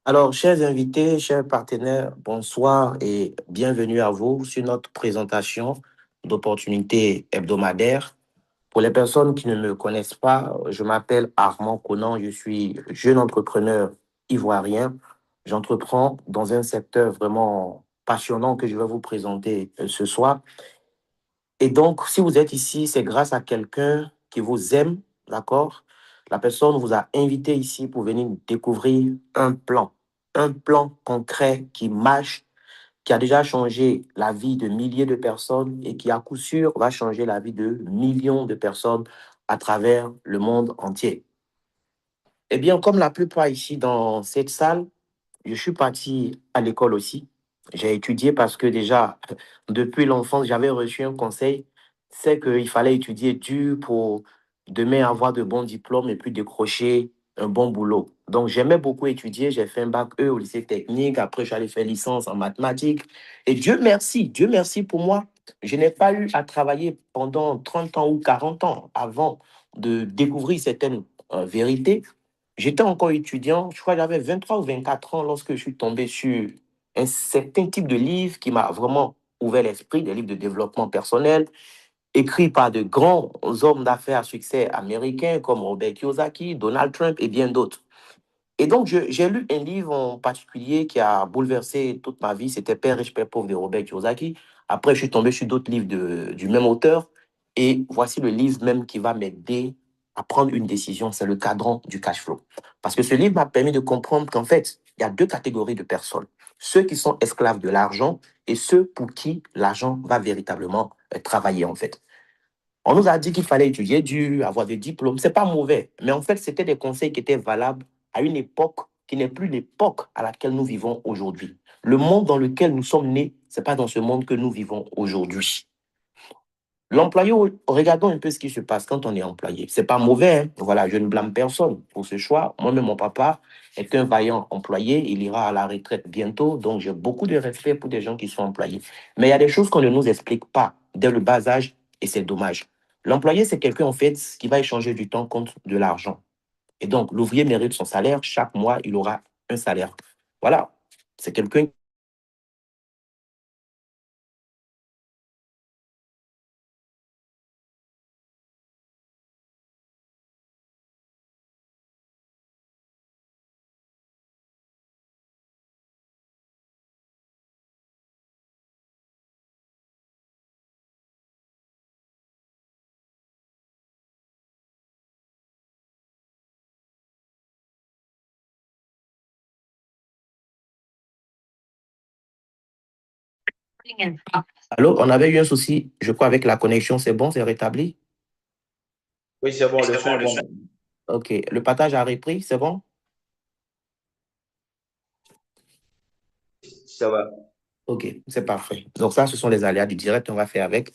Alors, chers invités, chers partenaires, bonsoir et bienvenue à vous sur notre présentation d'opportunités hebdomadaires. Pour les personnes qui ne me connaissent pas, je m'appelle Armand Conan, je suis jeune entrepreneur ivoirien. J'entreprends dans un secteur vraiment passionnant que je vais vous présenter ce soir. Et donc, si vous êtes ici, c'est grâce à quelqu'un qui vous aime, d'accord? La personne vous a invité ici pour venir découvrir un plan concret qui marche, qui a déjà changé la vie de milliers de personnes et qui, à coup sûr, va changer la vie de millions de personnes à travers le monde entier. Eh bien, comme la plupart ici dans cette salle, je suis parti à l'école aussi. J'ai étudié parce que déjà, depuis l'enfance, j'avais reçu un conseil, c'est qu'il fallait étudier dur pour demain avoir de bons diplômes et puis décrocher un bon boulot. Donc, j'aimais beaucoup étudier. J'ai fait un bac E au lycée technique. Après, j'allais faire licence en mathématiques. Et Dieu merci pour moi. Je n'ai pas eu à travailler pendant 30 ans ou 40 ans avant de découvrir certaines vérités. J'étais encore étudiant, je crois que j'avais 23 ou 24 ans lorsque je suis tombé sur un certain type de livre qui m'a vraiment ouvert l'esprit, des livres de développement personnel, écrits par de grands hommes d'affaires à succès américains comme Robert Kiyosaki, Donald Trump et bien d'autres. Et donc, j'ai lu un livre en particulier qui a bouleversé toute ma vie. C'était Père riche, Père pauvre de Robert Kiyosaki. Après, je suis tombé sur d'autres livres du même auteur. Et voici le livre même qui va m'aider à prendre une décision. C'est le cadran du cash flow. Parce que ce livre m'a permis de comprendre qu'en fait, il y a deux catégories de personnes. Ceux qui sont esclaves de l'argent et ceux pour qui l'argent va véritablement travailler, en fait. On nous a dit qu'il fallait étudier dur, avoir des diplômes. C'est pas mauvais. Mais en fait, c'était des conseils qui étaient valables à une époque qui n'est plus l'époque à laquelle nous vivons aujourd'hui. Le monde dans lequel nous sommes nés, c'est pas dans ce monde que nous vivons aujourd'hui. L'employé, regardons un peu ce qui se passe quand on est employé. C'est pas mauvais, hein. Voilà, je ne blâme personne pour ce choix. Moi-même, mon papa est un vaillant employé. Il ira à la retraite bientôt. Donc, j'ai beaucoup de respect pour des gens qui sont employés. Mais il y a des choses qu'on ne nous explique pas dès le bas âge et c'est dommage. L'employé, c'est quelqu'un, en fait, qui va échanger du temps contre de l'argent. Et donc, l'ouvrier mérite son salaire. Chaque mois, il aura un salaire. Voilà. C'est quelqu'un. Allô, on avait eu un souci, je crois, avec la connexion. C'est bon, c'est rétabli? Oui, c'est bon, le son est bon. OK. Le partage a repris, c'est bon? Ça va. OK, c'est parfait. Donc ça, ce sont les aléas du direct, on va faire avec.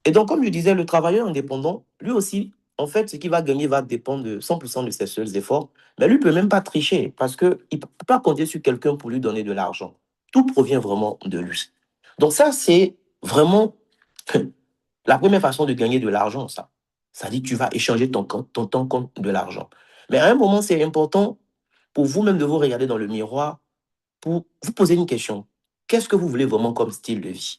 Et donc, comme je disais, le travailleur indépendant, lui aussi, en fait, ce qu'il va gagner va dépendre de 100% de ses seuls efforts. Mais lui ne peut même pas tricher parce qu'il ne peut pas compter sur quelqu'un pour lui donner de l'argent. Tout provient vraiment de lui. Donc ça, c'est vraiment la première façon de gagner de l'argent, ça. Ça dit que tu vas échanger ton temps contre de l'argent. Mais à un moment, c'est important pour vous-même de vous regarder dans le miroir pour vous poser une question. Qu'est-ce que vous voulez vraiment comme style de vie?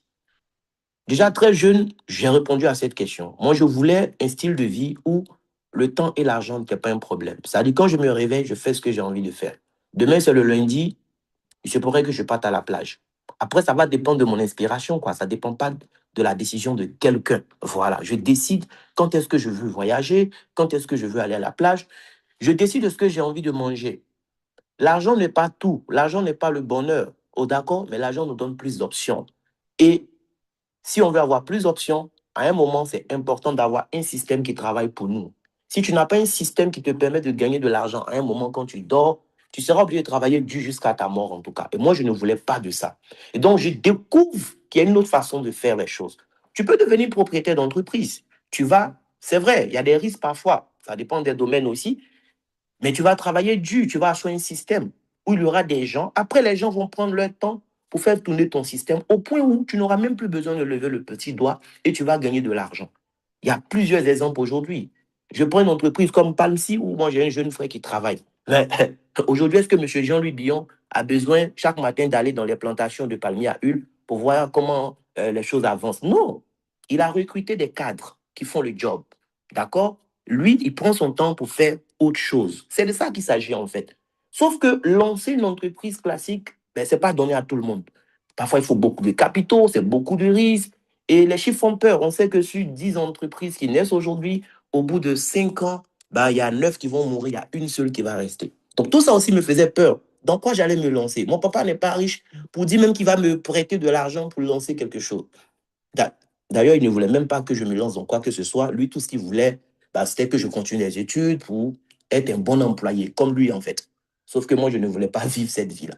Déjà très jeune, j'ai répondu à cette question. Moi, je voulais un style de vie où le temps et l'argent n'étaient pas un problème. C'est-à-dire, quand je me réveille, je fais ce que j'ai envie de faire. Demain, c'est le lundi, il se pourrait que je parte à la plage. Après, ça va dépendre de mon inspiration, quoi. Ça ne dépend pas de la décision de quelqu'un. Voilà, je décide quand est-ce que je veux voyager, quand est-ce que je veux aller à la plage. Je décide de ce que j'ai envie de manger. L'argent n'est pas tout. L'argent n'est pas le bonheur. Oh, d'accord, mais l'argent nous donne plus d'options. Et si on veut avoir plus d'options, à un moment, c'est important d'avoir un système qui travaille pour nous. Si tu n'as pas un système qui te permet de gagner de l'argent à un moment quand tu dors, tu seras obligé de travailler dur jusqu'à ta mort en tout cas. Et moi, je ne voulais pas de ça. Et donc, je découvre qu'il y a une autre façon de faire les choses. Tu peux devenir propriétaire d'entreprise. C'est vrai, il y a des risques parfois. Ça dépend des domaines aussi. Mais tu vas travailler dur, tu vas assurer un système où il y aura des gens. Après, les gens vont prendre leur temps pour faire tourner ton système au point où tu n'auras même plus besoin de lever le petit doigt et tu vas gagner de l'argent. Il y a plusieurs exemples aujourd'hui. Je prends une entreprise comme Palmsy où moi j'ai un jeune frère qui travaille. Mais aujourd'hui, est-ce que M. Jean-Louis Billon a besoin chaque matin d'aller dans les plantations de palmiers à huile pour voir comment les choses avancent? Non. Il a recruté des cadres qui font le job. D'accord? Lui, il prend son temps pour faire autre chose. C'est de ça qu'il s'agit en fait. Sauf que lancer une entreprise classique, ben, ce n'est pas donné à tout le monde. Parfois, il faut beaucoup de capitaux, c'est beaucoup de risques. Et les chiffres font peur. On sait que sur 10 entreprises qui naissent aujourd'hui, au bout de 5 ans, bah, il y a 9 qui vont mourir, il y a une seule qui va rester. Donc tout ça aussi me faisait peur. Dans quoi j'allais me lancer? Mon papa n'est pas riche pour dire même qu'il va me prêter de l'argent pour lancer quelque chose. D'ailleurs, il ne voulait même pas que je me lance dans quoi que ce soit. Lui, tout ce qu'il voulait, bah, c'était que je continue les études pour être un bon employé, comme lui en fait. Sauf que moi, je ne voulais pas vivre cette vie-là.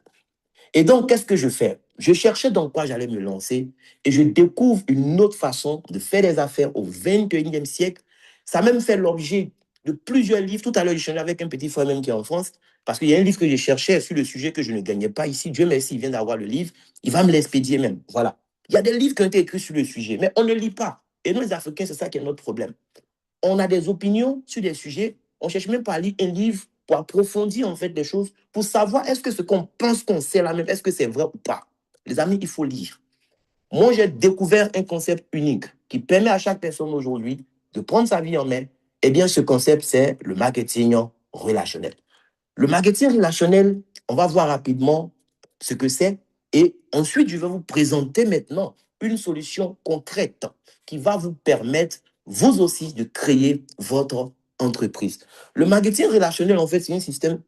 Et donc, qu'est-ce que je fais? Je cherchais dans quoi j'allais me lancer et je découvre une autre façon de faire des affaires au 21e siècle. Ça a même fait l'objet de plusieurs livres. Tout à l'heure, je cherchais avec un petit frère même qui est en France parce qu'il y a un livre que je cherchais sur le sujet que je ne gagnais pas ici. Dieu merci, il vient d'avoir le livre. Il va me l'expédier même. Voilà. Il y a des livres qui ont été écrits sur le sujet, mais on ne lit pas. Et nous, les Africains, c'est ça qui est notre problème. On a des opinions sur des sujets. On ne cherche même pas à lire un livre pour approfondir en fait des choses, pour savoir est-ce que ce qu'on pense qu'on sait là même, est-ce que c'est vrai ou pas. Les amis, il faut lire. Moi, j'ai découvert un concept unique qui permet à chaque personne aujourd'hui de prendre sa vie en main. Eh bien, ce concept, c'est le marketing relationnel. Le marketing relationnel, on va voir rapidement ce que c'est. Et ensuite, je vais vous présenter maintenant une solution concrète qui va vous permettre, vous aussi, de créer votre entreprise. Le marketing relationnel, en fait, c'est un système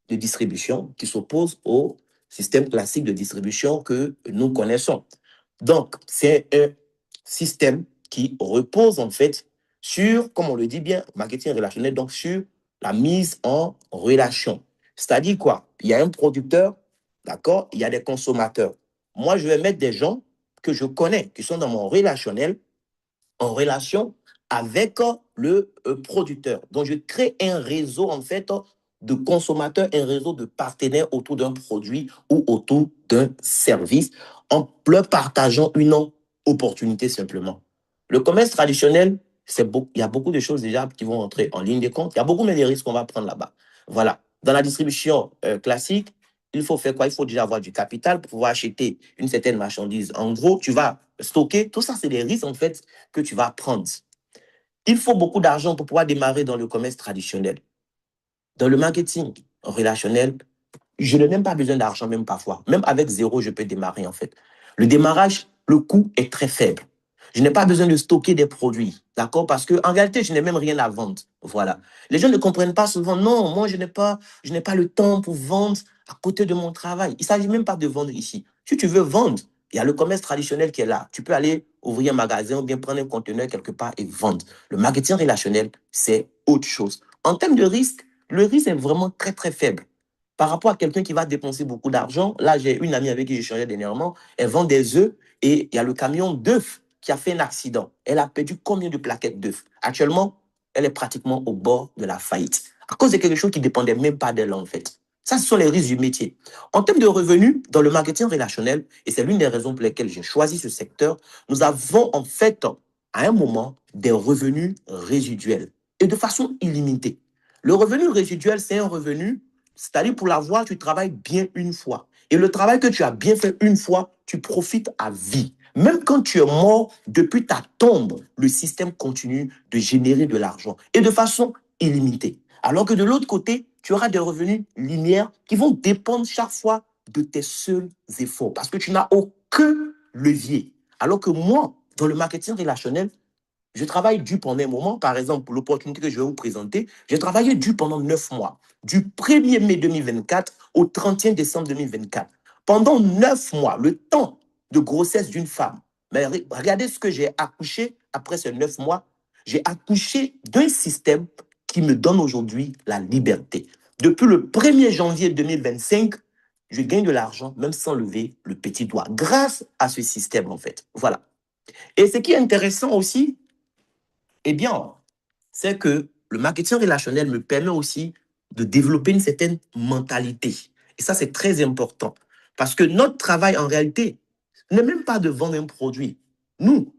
de distribution qui s'oppose au système classique de distribution que nous connaissons. Donc, c'est un système qui repose, en fait, sur, comme on le dit bien, marketing relationnel, donc sur la mise en relation. C'est-à-dire quoi? Il y a un producteur, d'accord? Il y a des consommateurs. Moi, je vais mettre des gens que je connais, qui sont dans mon relationnel, en relation avec le producteur. Donc, je crée un réseau, en fait, de consommateurs, un réseau de partenaires autour d'un produit ou autour d'un service, en leur partageant une opportunité simplement. Le commerce traditionnel, il y a beaucoup de choses déjà qui vont entrer en ligne de compte. Il y a beaucoup de risques qu'on va prendre là-bas. Voilà. Dans la distribution classique, il faut faire quoi? Il faut déjà avoir du capital pour pouvoir acheter une certaine marchandise. En gros, tu vas stocker. Tout ça, c'est des risques, en fait, que tu vas prendre. Il faut beaucoup d'argent pour pouvoir démarrer dans le commerce traditionnel. Dans le marketing relationnel, je n'ai même pas besoin d'argent, même parfois. Même avec zéro, je peux démarrer, en fait. Le démarrage, le coût est très faible. Je n'ai pas besoin de stocker des produits, d'accord? Parce qu'en réalité, je n'ai même rien à vendre. Voilà. Les gens ne comprennent pas souvent. Non, moi, je n'ai pas le temps pour vendre à côté de mon travail. Il ne s'agit même pas de vendre ici. Si tu veux vendre, il y a le commerce traditionnel qui est là. Tu peux aller ouvrir un magasin ou bien prendre un conteneur quelque part et vendre. Le marketing relationnel, c'est autre chose. En termes de risque, le risque est vraiment très, très faible. Par rapport à quelqu'un qui va dépenser beaucoup d'argent, là, j'ai une amie avec qui j'échangeais dernièrement, elle vend des œufs et il y a le camion d'œufs qui a fait un accident. Elle a perdu combien de plaquettes d'œufs? Actuellement, elle est pratiquement au bord de la faillite. À cause de quelque chose qui ne dépendait même pas d'elle, en fait. Ça, ce sont les risques du métier. En termes de revenus, dans le marketing relationnel, et c'est l'une des raisons pour lesquelles j'ai choisi ce secteur, nous avons en fait, à un moment, des revenus résiduels et de façon illimitée. Le revenu résiduel, c'est un revenu, c'est-à-dire pour l'avoir, tu travailles bien une fois. Et le travail que tu as bien fait une fois, tu profites à vie. Même quand tu es mort, depuis ta tombe, le système continue de générer de l'argent et de façon illimitée. Alors que de l'autre côté, tu auras des revenus linéaires qui vont dépendre chaque fois de tes seuls efforts parce que tu n'as aucun levier. Alors que moi, dans le marketing relationnel, je travaille dur pendant un moment. Par exemple, pour l'opportunité que je vais vous présenter, j'ai travaillé dur pendant 9 mois, du 1er mai 2024 au 31 décembre 2024. Pendant 9 mois, le temps de grossesse d'une femme. Mais regardez ce que j'ai accouché après ces 9 mois. J'ai accouché d'un système qui me donne aujourd'hui la liberté. Depuis le 1er janvier 2025, je gagne de l'argent même sans lever le petit doigt, grâce à ce système en fait. Voilà. Et ce qui est intéressant aussi, eh bien, c'est que le marketing relationnel me permet aussi de développer une certaine mentalité. Et ça, c'est très important. Parce que notre travail, en réalité, n'est même pas de vendre un produit. Nous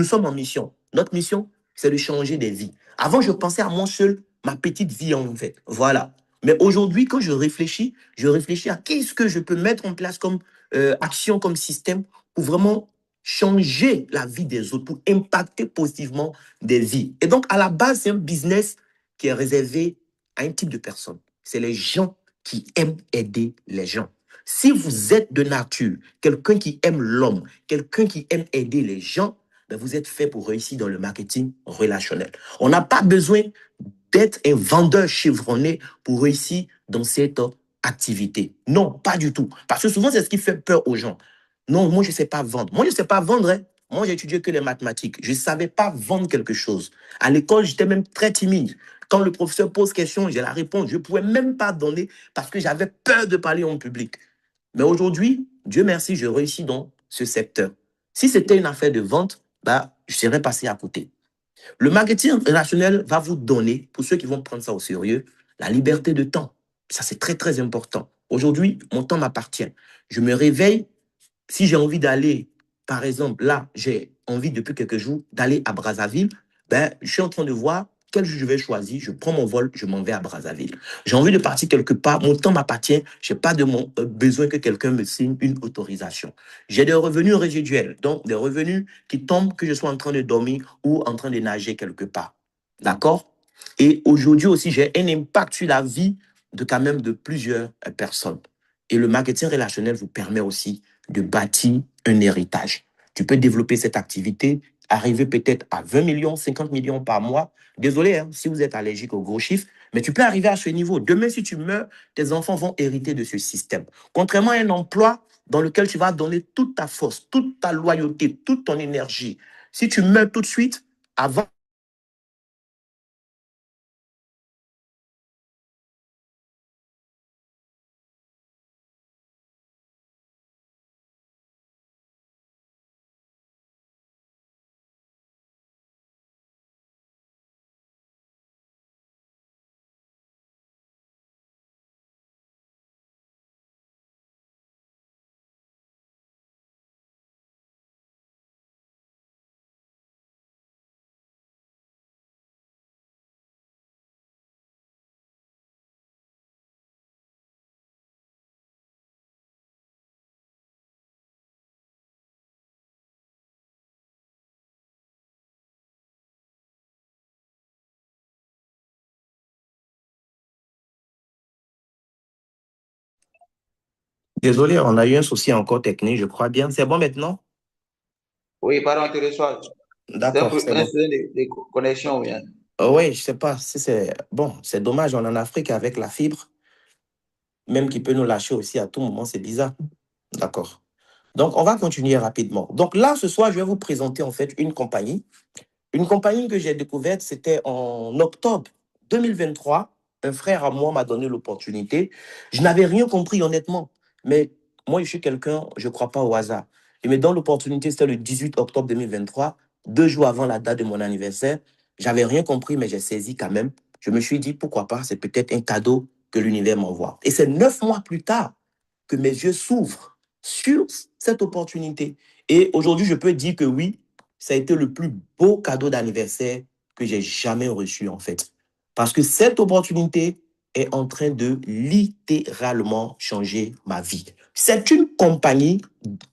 sommes en mission. Notre mission, c'est de changer des vies. Avant, je pensais à moi seul, ma petite vie en fait. Voilà. Mais aujourd'hui, quand je réfléchis à qu'est-ce que je peux mettre en place comme action, comme système pour vraiment changer la vie des autres, pour impacter positivement des vies. Et donc, à la base, c'est un business qui est réservé à un type de personne. C'est les gens qui aiment aider les gens. Si vous êtes de nature quelqu'un qui aime l'homme, quelqu'un qui aime aider les gens, ben vous êtes fait pour réussir dans le marketing relationnel. On n'a pas besoin d'être un vendeur chevronné pour réussir dans cette activité. Non, pas du tout. Parce que souvent, c'est ce qui fait peur aux gens. Non, moi, je ne sais pas vendre. Moi, je ne sais pas vendre. Hein. Moi, j'ai étudié que les mathématiques. Je ne savais pas vendre quelque chose. À l'école, j'étais même très timide. Quand le professeur pose question, j'ai la réponse. Je ne pouvais même pas donner parce que j'avais peur de parler en public. Mais aujourd'hui, Dieu merci, je réussis dans ce secteur. Si c'était une affaire de vente, bah, je serais passé à côté. Le marketing relationnel va vous donner, pour ceux qui vont prendre ça au sérieux, la liberté de temps. Ça, c'est très, très important. Aujourd'hui, mon temps m'appartient. Je me réveille. Si j'ai envie d'aller, par exemple, là, j'ai envie depuis quelques jours d'aller à Brazzaville, ben, je suis en train de voir quel jour je vais choisir. Je prends mon vol, je m'en vais à Brazzaville. J'ai envie de partir quelque part, mon temps m'appartient. Je n'ai pas besoin que quelqu'un me signe une autorisation. J'ai des revenus résiduels, donc des revenus qui tombent que je sois en train de dormir ou en train de nager quelque part. D'accord? Et aujourd'hui aussi, j'ai un impact sur la vie de quand même de plusieurs personnes. Et le marketing relationnel vous permet aussi de bâtir un héritage. Tu peux développer cette activité, arriver peut-être à 20 millions, 50 millions par mois. Désolé hein, si vous êtes allergique aux gros chiffres, mais tu peux arriver à ce niveau. Demain, si tu meurs, tes enfants vont hériter de ce système. Contrairement à un emploi dans lequel tu vas donner toute ta force, toute ta loyauté, toute ton énergie. Si tu meurs tout de suite, avant Désolé, on a eu un souci encore technique, je crois bien. C'est bon maintenant? Oui, pardon, tu reçois. C'est D'accord, c'est un bon. problème de connexion, bien. Oui, je sais pas si c'est... Bon, c'est dommage, on est en Afrique avec la fibre, même qui peut nous lâcher aussi à tout moment, c'est bizarre. D'accord. Donc, on va continuer rapidement. Donc là, ce soir, je vais vous présenter en fait une compagnie. Une compagnie que j'ai découverte, c'était en octobre 2023. Un frère à moi m'a donné l'opportunité. Je n'avais rien compris, honnêtement. Mais moi, je suis quelqu'un, je ne crois pas au hasard. Il me donne l'opportunité, c'était le 18 octobre 2023, 2 jours avant la date de mon anniversaire. J'avais rien compris, mais j'ai saisi quand même. Je me suis dit, pourquoi pas, c'est peut-être un cadeau que l'univers m'envoie. Et c'est 9 mois plus tard que mes yeux s'ouvrent sur cette opportunité. Et aujourd'hui, je peux dire que oui, ça a été le plus beau cadeau d'anniversaire que j'ai jamais reçu, en fait. Parce que cette opportunité est en train de littéralement changer ma vie. C'est une compagnie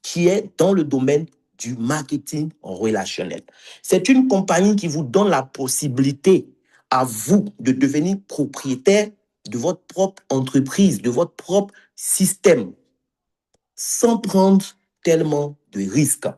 qui est dans le domaine du marketing relationnel. C'est une compagnie qui vous donne la possibilité à vous de devenir propriétaire de votre propre entreprise, de votre propre système, sans prendre tellement de risques.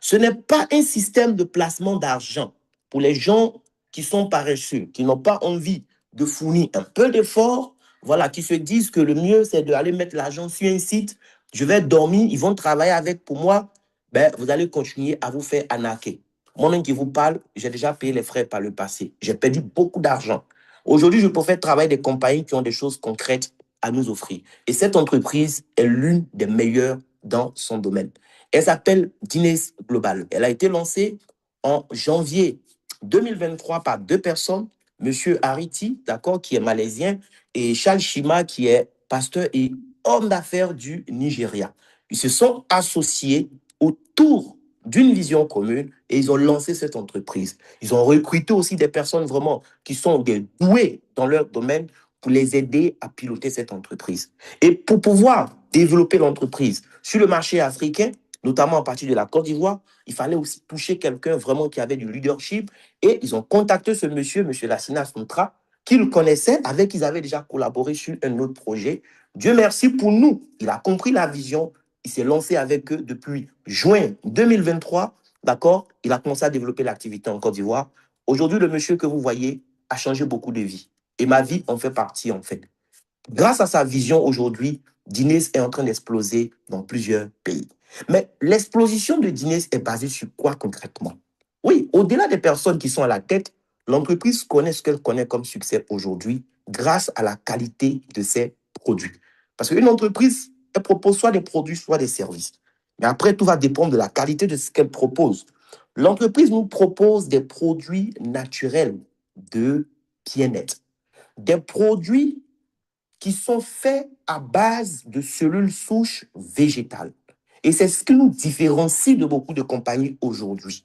Ce n'est pas un système de placement d'argent pour les gens qui sont paresseux, qui n'ont pas envie de fournir un peu d'effort, voilà, qui se disent que le mieux, c'est d'aller mettre l'argent sur un site, je vais dormir, ils vont travailler avec pour moi, ben, vous allez continuer à vous faire arnaquer. Moi-même qui vous parle, j'ai déjà payé les frais par le passé. J'ai perdu beaucoup d'argent. Aujourd'hui, je préfère travailler des compagnies qui ont des choses concrètes à nous offrir. Et cette entreprise est l'une des meilleures dans son domaine. Elle s'appelle Guinness Global. Elle a été lancée en janvier 2023 par 2 personnes, Monsieur Hariti, d'accord, qui est malaisien, et Charles Shima, qui est pasteur et homme d'affaires du Nigeria. Ils se sont associés autour d'une vision commune et ils ont lancé cette entreprise. Ils ont recruté aussi des personnes vraiment qui sont des douées dans leur domaine pour les aider à piloter cette entreprise. Et pour pouvoir développer l'entreprise sur le marché africain, notamment à partir de la Côte d'Ivoire, il fallait aussi toucher quelqu'un vraiment qui avait du leadership. Et ils ont contacté ce monsieur, monsieur Lassina Sontra, qu'ils connaissaient, avec qui ils avaient déjà collaboré sur un autre projet. Dieu merci pour nous. Il a compris la vision. Il s'est lancé avec eux depuis juin 2023. D'accord? Il a commencé à développer l'activité en Côte d'Ivoire. Aujourd'hui, le monsieur que vous voyez a changé beaucoup de vies. Et ma vie en fait partie, en fait. Grâce à sa vision, aujourd'hui, Dines est en train d'exploser dans plusieurs pays. Mais l'explosion de Dines est basée sur quoi concrètement? Oui, au-delà des personnes qui sont à la tête, l'entreprise connaît ce qu'elle connaît comme succès aujourd'hui grâce à la qualité de ses produits. Parce qu'une entreprise, elle propose soit des produits, soit des services. Mais après, tout va dépendre de la qualité de ce qu'elle propose. L'entreprise nous propose des produits naturels de bien-être, des produits qui sont faits à base de cellules souches végétales. Et c'est ce qui nous différencie de beaucoup de compagnies aujourd'hui.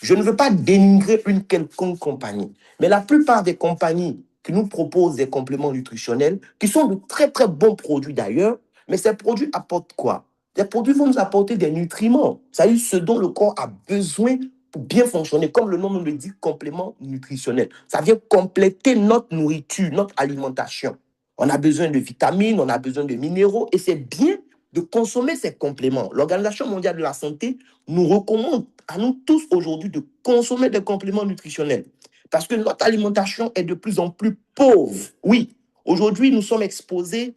Je ne veux pas dénigrer une quelconque compagnie, mais la plupart des compagnies qui nous proposent des compléments nutritionnels, qui sont de très très bons produits d'ailleurs, mais ces produits apportent quoi? Les produits vont nous apporter des nutriments, c'est-à-dire ce dont le corps a besoin pour bien fonctionner, comme le nom nous le dit, complément nutritionnel. Ça vient compléter notre nourriture, notre alimentation. On a besoin de vitamines, on a besoin de minéraux, et c'est bien de consommer ces compléments. L'Organisation mondiale de la santé nous recommande à nous tous aujourd'hui de consommer des compléments nutritionnels. Parce que notre alimentation est de plus en plus pauvre. Oui, aujourd'hui, nous sommes exposés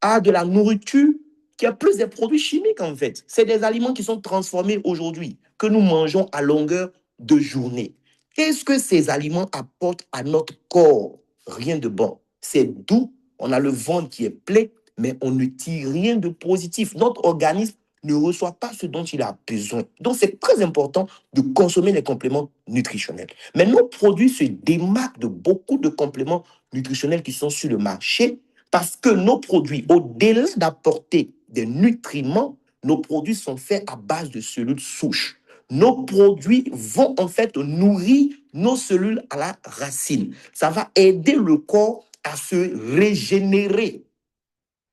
à de la nourriture qui a plus des produits chimiques, en fait. C'est des aliments qui sont transformés aujourd'hui, que nous mangeons à longueur de journée. Qu'est-ce que ces aliments apportent à notre corps? Rien de bon. C'est doux, on a le ventre qui est plein, mais on ne tire rien de positif. Notre organisme ne reçoit pas ce dont il a besoin. Donc, c'est très important de consommer les compléments nutritionnels. Mais nos produits se démarquent de beaucoup de compléments nutritionnels qui sont sur le marché parce que nos produits, au-delà d'apporter des nutriments, nos produits sont faits à base de cellules souches. Nos produits vont en fait nourrir nos cellules à la racine. Ça va aider le corps à se régénérer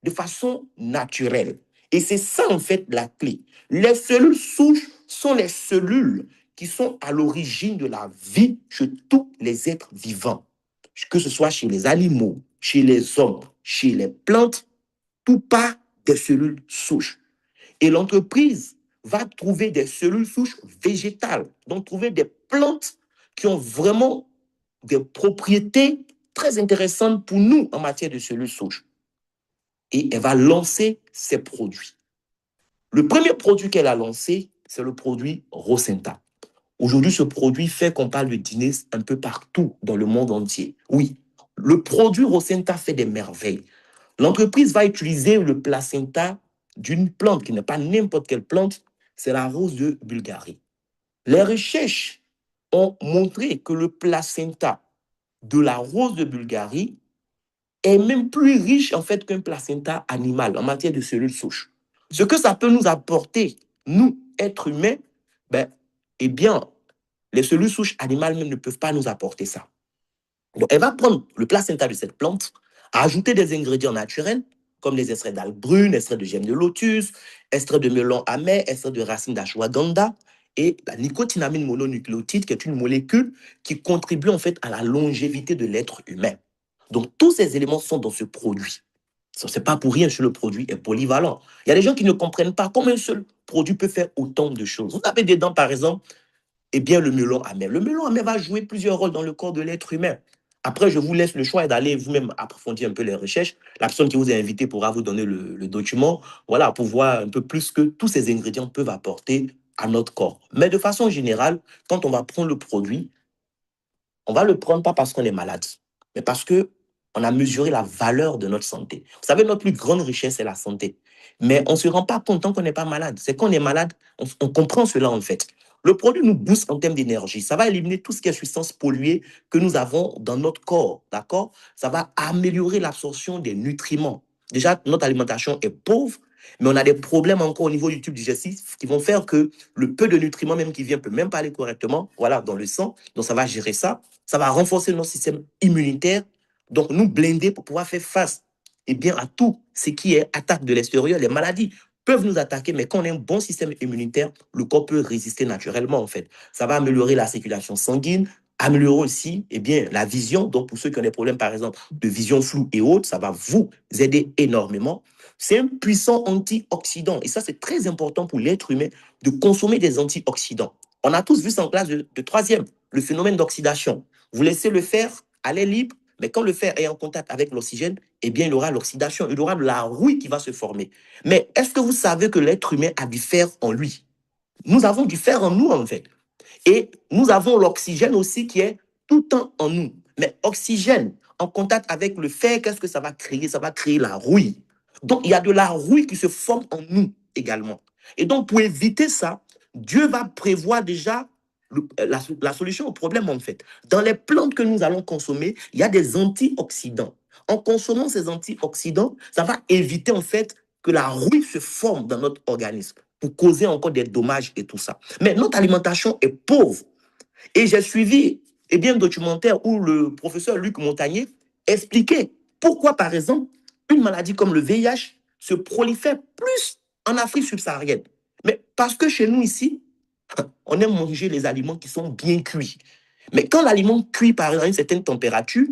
de façon naturelle. Et c'est ça, en fait, la clé. Les cellules souches sont les cellules qui sont à l'origine de la vie chez tous les êtres vivants. Que ce soit chez les animaux, chez les hommes, chez les plantes, tout part des cellules souches. Et l'entreprise va trouver des cellules souches végétales, donc trouver des plantes qui ont vraiment des propriétés très intéressantes pour nous en matière de cellules souches. Et elle va lancer ses produits. Le premier produit qu'elle a lancé, c'est le produit Rosenta. Aujourd'hui, ce produit fait qu'on parle de Dines un peu partout dans le monde entier. Oui, le produit Rosenta fait des merveilles. L'entreprise va utiliser le placenta d'une plante qui n'est pas n'importe quelle plante, c'est la rose de Bulgarie. Les recherches ont montré que le placenta de la rose de Bulgarie est même plus riche en fait qu'un placenta animal en matière de cellules souches. Ce que ça peut nous apporter, nous, êtres humains, eh bien, les cellules souches animales même ne peuvent pas nous apporter ça. Donc, elle va prendre le placenta de cette plante, ajouter des ingrédients naturels, comme les extraits d'algues brunes, extraits de gemmes de lotus, extraits de melon amer, extraits de racines d'ashwagandha, et la nicotinamide mononucléotide, qui est une molécule qui contribue en fait à la longévité de l'être humain. Donc, tous ces éléments sont dans ce produit. Ce n'est pas pour rien que le produit est polyvalent. Il y a des gens qui ne comprennent pas comment un seul produit peut faire autant de choses. Vous avez dedans, par exemple, eh bien, le melon amer. Le melon amer va jouer plusieurs rôles dans le corps de l'être humain. Après, je vous laisse le choix d'aller vous-même approfondir un peu les recherches. La personne qui vous a invité pourra vous donner le document, voilà, pour voir un peu plus ce que tous ces ingrédients peuvent apporter à notre corps. Mais de façon générale, quand on va prendre le produit, on va le prendre pas parce qu'on est malade, mais parce que on a mesuré la valeur de notre santé. Vous savez, notre plus grande richesse, c'est la santé. Mais on ne se rend pas compte tant qu'on n'est pas malade. C'est quand on est malade, on comprend cela en fait. Le produit nous booste en termes d'énergie. Ça va éliminer tout ce qui est substances polluées que nous avons dans notre corps, d'accord? Ça va améliorer l'absorption des nutriments. Déjà, notre alimentation est pauvre Mais on a des problèmes encore au niveau du tube digestif qui vont faire que le peu de nutriments même qui vient ne peut même pas aller correctement, voilà, dans le sang. Donc, ça va gérer ça. Ça va renforcer notre système immunitaire. Donc, nous blinder pour pouvoir faire face à tout ce qui est attaque de l'extérieur. Les maladies peuvent nous attaquer, mais quand on a un bon système immunitaire, le corps peut résister naturellement, en fait. Ça va améliorer la circulation sanguine, améliorer aussi la vision. Donc, pour ceux qui ont des problèmes, par exemple, de vision floue et autres, ça va vous aider énormément. C'est un puissant antioxydant. Et ça, c'est très important pour l'être humain de consommer des antioxydants. On a tous vu ça en classe de troisième, le phénomène d'oxydation. Vous laissez le fer à l'air libre, mais quand le fer est en contact avec l'oxygène, il aura l'oxydation, il aura de la rouille qui va se former. Mais est-ce que vous savez que l'être humain a du fer en lui? Nous avons du fer en nous, en fait. Et nous avons l'oxygène aussi qui est tout le temps en nous. Mais oxygène en contact avec le fer, qu'est-ce que ça va créer? Ça va créer la rouille. Donc, il y a de la rouille qui se forme en nous également. Et donc, pour éviter ça, Dieu va prévoir déjà la solution au problème, en fait. Dans les plantes que nous allons consommer, il y a des antioxydants. En consommant ces antioxydants, ça va éviter, en fait, que la rouille se forme dans notre organisme pour causer encore des dommages et tout ça. Mais notre alimentation est pauvre. Et j'ai suivi un documentaire où le professeur Luc Montagnier expliquait pourquoi, par exemple, une maladie comme le VIH se prolifère plus en Afrique subsaharienne. Mais parce que chez nous ici, on aime manger les aliments qui sont bien cuits. Mais quand l'aliment cuit par exemple à une certaine température,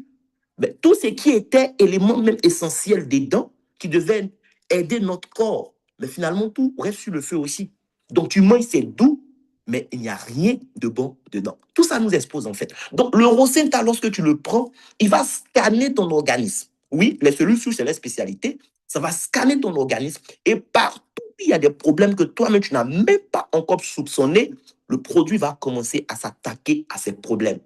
tout ce qui était élément même essentiel dedans, qui devait aider notre corps, mais finalement tout reste sur le feu aussi. Donc tu manges, c'est doux, mais il n'y a rien de bon dedans. Tout ça nous expose en fait. Donc le Rosenta, lorsque tu le prends, il va scanner ton organisme. Oui, les cellules souches, c'est la spécialité. Ça va scanner ton organisme et partout il y a des problèmes que toi-même tu n'as même pas encore soupçonné, le produit va commencer à s'attaquer à ces problèmes.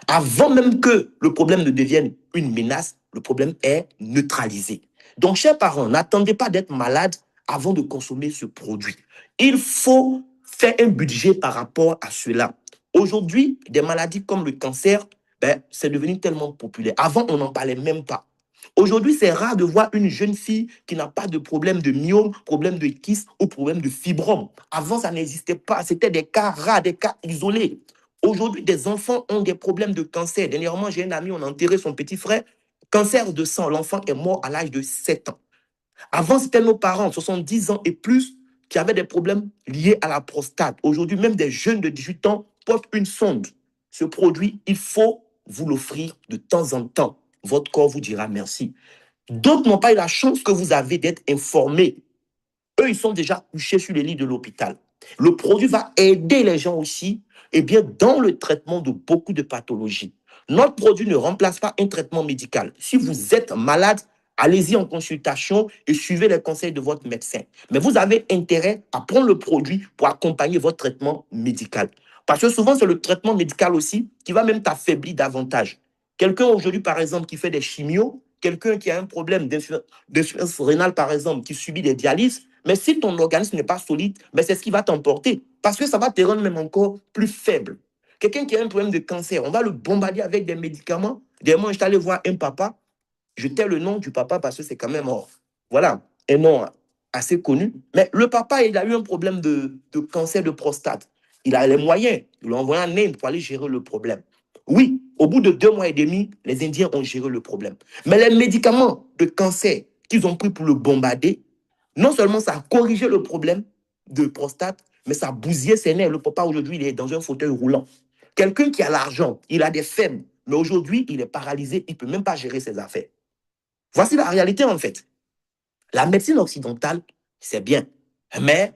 Avant même que le problème ne devienne une menace, le problème est neutralisé. Donc, chers parents, n'attendez pas d'être malade avant de consommer ce produit. Il faut faire un budget par rapport à cela. Aujourd'hui, des maladies comme le cancer, c'est devenu tellement populaire. Avant, on n'en parlait même pas. Aujourd'hui, c'est rare de voir une jeune fille qui n'a pas de problème de myome, problème de kyste ou problème de fibrome. Avant, ça n'existait pas. C'était des cas rares, des cas isolés. Aujourd'hui, des enfants ont des problèmes de cancer. Dernièrement, j'ai un ami, on a enterré son petit frère. Cancer de sang, l'enfant est mort à l'âge de 7 ans. Avant, c'était nos parents, 70 ans et plus, qui avaient des problèmes liés à la prostate. Aujourd'hui, même des jeunes de 18 ans portent une sonde. Ce produit, il faut vous l'offrir de temps en temps. Votre corps vous dira merci. D'autres n'ont pas eu la chance que vous avez d'être informés. Eux, ils sont déjà couchés sur les lits de l'hôpital. Le produit va aider les gens aussi dans le traitement de beaucoup de pathologies. Notre produit ne remplace pas un traitement médical. Si vous êtes malade, allez-y en consultation et suivez les conseils de votre médecin. Mais vous avez intérêt à prendre le produit pour accompagner votre traitement médical. Parce que souvent, c'est le traitement médical aussi qui va même t'affaiblir davantage. Quelqu'un aujourd'hui, par exemple, qui fait des chimios, quelqu'un qui a un problème d'insuffisance rénale, par exemple, qui subit des dialyses, mais si ton organisme n'est pas solide, c'est ce qui va t'emporter. Parce que ça va te rendre même encore plus faible. Quelqu'un qui a un problème de cancer, on va le bombarder avec des médicaments. Dernièrement, je suis allé voir un papa. Je tais le nom du papa parce que c'est quand même un nom assez connu. Mais le papa, il a eu un problème de cancer de prostate. Il a les moyens. Il a envoyé un Inde pour aller gérer le problème. Oui, au bout de 2 mois et demi, les Indiens ont géré le problème. Mais les médicaments de cancer qu'ils ont pris pour le bombarder, non seulement ça a corrigé le problème de prostate, mais ça a bousillé ses nerfs. Le papa, aujourd'hui, il est dans un fauteuil roulant. Quelqu'un qui a l'argent, il a des faibles, mais aujourd'hui, il est paralysé, il ne peut même pas gérer ses affaires. Voici la réalité, en fait. La médecine occidentale, c'est bien, mais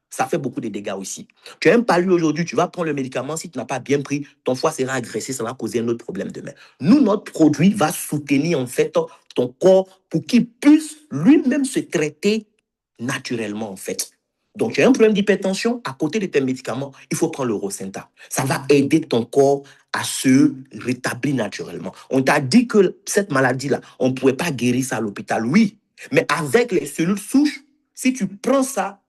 ça fait beaucoup de dégâts aussi. Tu as un palu aujourd'hui, tu vas prendre le médicament, si tu n'as pas bien pris, ton foie sera agressé, ça va causer un autre problème demain. Nous, notre produit va soutenir en fait ton corps pour qu'il puisse lui-même se traiter naturellement en fait. Donc, tu as un problème d'hypertension, à côté de tes médicaments, il faut prendre le Rosenta. Ça va aider ton corps à se rétablir naturellement. On t'a dit que cette maladie-là, on ne pouvait pas guérir ça à l'hôpital, oui. Mais avec les cellules souches, si tu prends ça,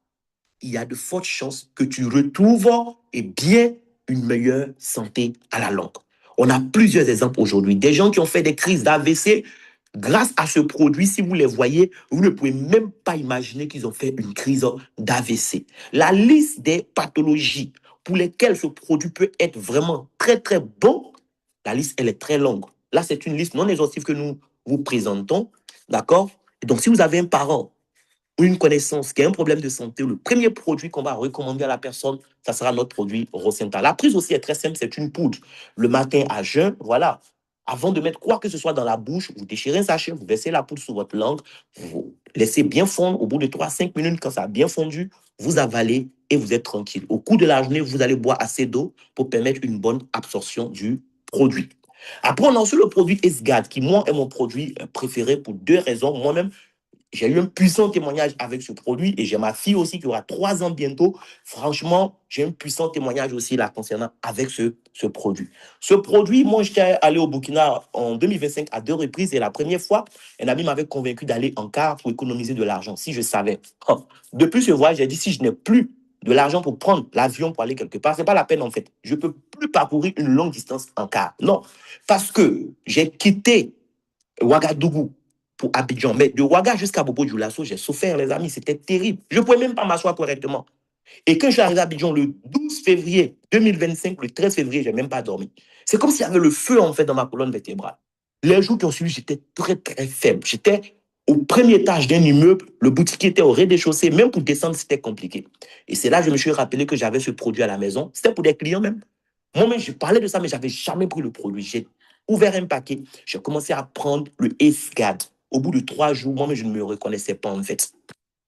il y a de fortes chances que tu retrouves une meilleure santé à la longue. On a plusieurs exemples aujourd'hui. Des gens qui ont fait des crises d'AVC, Grâce à ce produit, si vous les voyez, vous ne pouvez même pas imaginer qu'ils ont fait une crise d'AVC. La liste des pathologies pour lesquelles ce produit peut être vraiment très, très bon, la liste, elle est très longue. Là, c'est une liste non exhaustive que nous vous présentons, d'accord? Donc, si vous avez un parent ou une connaissance qui a un problème de santé, le premier produit qu'on va recommander à la personne, ça sera notre produit Rosenta. La prise aussi est très simple, c'est une poudre. Le matin à jeun, voilà. Avant de mettre quoi que ce soit dans la bouche, vous déchirez un sachet, vous versez la poudre sur votre langue, vous laissez bien fondre. Au bout de 3 à 5 minutes, quand ça a bien fondu, vous avalez et vous êtes tranquille. Au cours de la journée, vous allez boire assez d'eau pour permettre une bonne absorption du produit. Après, on a aussi le produit Esgad, qui, moi, est mon produit préféré pour 2 raisons. Moi-même, j'ai eu un puissant témoignage avec ce produit et j'ai ma fille aussi qui aura 3 ans bientôt. Franchement, j'ai un puissant témoignage aussi là concernant avec ce produit. Ce produit, moi, j'étais allé au Burkina en 2025 à 2 reprises et la première fois, un ami m'avait convaincu d'aller en car pour économiser de l'argent, si je savais. Depuis ce voyage, j'ai dit, si je n'ai plus de l'argent pour prendre l'avion pour aller quelque part, c'est pas la peine en fait. Je peux plus parcourir une longue distance en car. Non, parce que j'ai quitté Ouagadougou pour Abidjan. Mais de Ouaga jusqu'à Bobo-Dioulasso, j'ai souffert, les amis. C'était terrible. Je ne pouvais même pas m'asseoir correctement. Et quand je suis arrivé à Abidjan le 12 février 2025, le 13 février, je n'ai même pas dormi. C'est comme s'il y avait le feu, en fait, dans ma colonne vertébrale. Les jours qui ont suivi, j'étais très, très faible. J'étais au premier étage d'un immeuble. Le boutiquier était au rez-de-chaussée. Même pour descendre, c'était compliqué. Et c'est là que je me suis rappelé que j'avais ce produit à la maison. C'était pour des clients même. Moi-même, je parlais de ça, mais je n'avais jamais pris le produit. J'ai ouvert un paquet. J'ai commencé à prendre le Esgad. Au bout de 3 jours, moi-même, je ne me reconnaissais pas, en fait.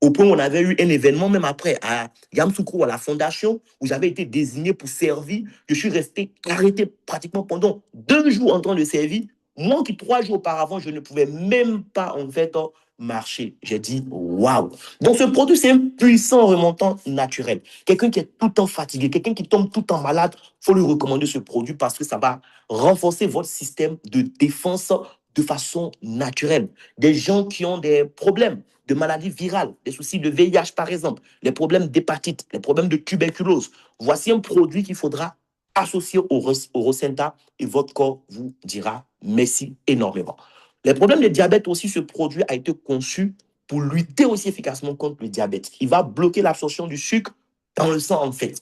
Au point où on avait eu un événement, même après, à Yamoussoukro, à la fondation, où j'avais été désigné pour servir. Je suis resté arrêté pratiquement pendant 2 jours en train de servir. Moi qui 3 jours auparavant, je ne pouvais même pas, en fait, marcher. J'ai dit, waouh! Donc, ce produit, c'est un puissant remontant naturel. Quelqu'un qui est tout le temps fatigué, quelqu'un qui tombe tout le temps malade, il faut lui recommander ce produit parce que ça va renforcer votre système de défense de façon naturelle. Des gens qui ont des problèmes de maladies virales, des soucis de VIH par exemple, les problèmes d'hépatite, les problèmes de tuberculose. Voici un produit qu'il faudra associer au Rosenta et votre corps vous dira merci énormément. Les problèmes de diabète aussi, ce produit a été conçu pour lutter aussi efficacement contre le diabète. Il va bloquer l'absorption du sucre dans le sang en fait.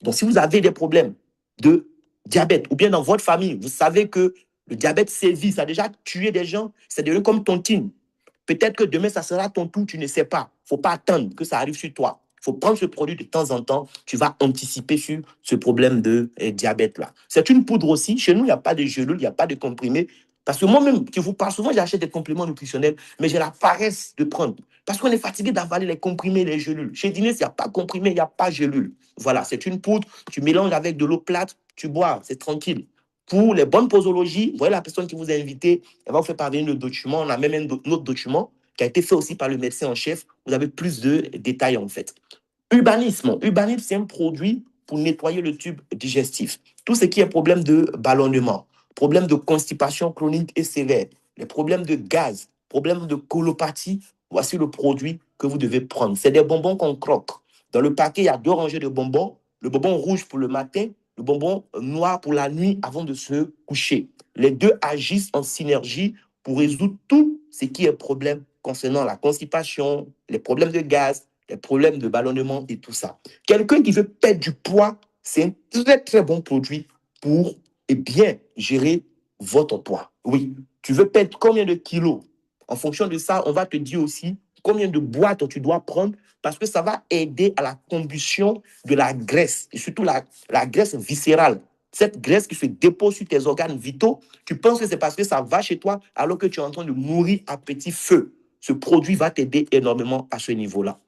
Donc si vous avez des problèmes de diabète ou bien dans votre famille, vous savez que le diabète sévit, ça a déjà tué des gens, c'est devenu comme tontine. Peut-être que demain, ça sera ton tour, tu ne sais pas. Il ne faut pas attendre que ça arrive sur toi. Il faut prendre ce produit de temps en temps. Tu vas anticiper sur ce problème de diabète-là. C'est une poudre aussi. Chez nous, il n'y a pas de gélules, il n'y a pas de comprimés. Parce que moi-même, qui vous parle souvent, j'achète des compléments nutritionnels, mais j'ai la paresse de prendre. Parce qu'on est fatigué d'avaler les comprimés, les gélules. Chez Dines, il n'y a pas de comprimé, il n'y a pas de gélule. Voilà, c'est une poudre. Tu mélanges avec de l'eau plate, tu bois, c'est tranquille. Pour les bonnes posologies, vous voyez la personne qui vous a invité, elle va vous faire parvenir le document. On a même un autre document qui a été fait aussi par le médecin en chef. Vous avez plus de détails en fait. Urbanisme. Urbanisme, c'est un produit pour nettoyer le tube digestif. Tout ce qui est problème de ballonnement, problème de constipation chronique et sévère, les problèmes de gaz, problèmes de colopathie, voici le produit que vous devez prendre. C'est des bonbons qu'on croque. Dans le paquet, il y a 2 rangées de bonbons. Le bonbon rouge pour le matin, le bonbon noir pour la nuit avant de se coucher. Les deux agissent en synergie pour résoudre tout ce qui est problème concernant la constipation, les problèmes de gaz, les problèmes de ballonnement et tout ça. Quelqu'un qui veut perdre du poids, c'est un très très bon produit pour bien gérer votre poids. Oui, tu veux perdre combien de kilos? En fonction de ça, on va te dire aussi combien de boîtes tu dois prendre parce que ça va aider à la combustion de la graisse et surtout la graisse viscérale. Cette graisse qui se dépose sur tes organes vitaux, tu penses que c'est parce que ça va chez toi alors que tu es en train de mourir à petit feu. Ce produit va t'aider énormément à ce niveau-là.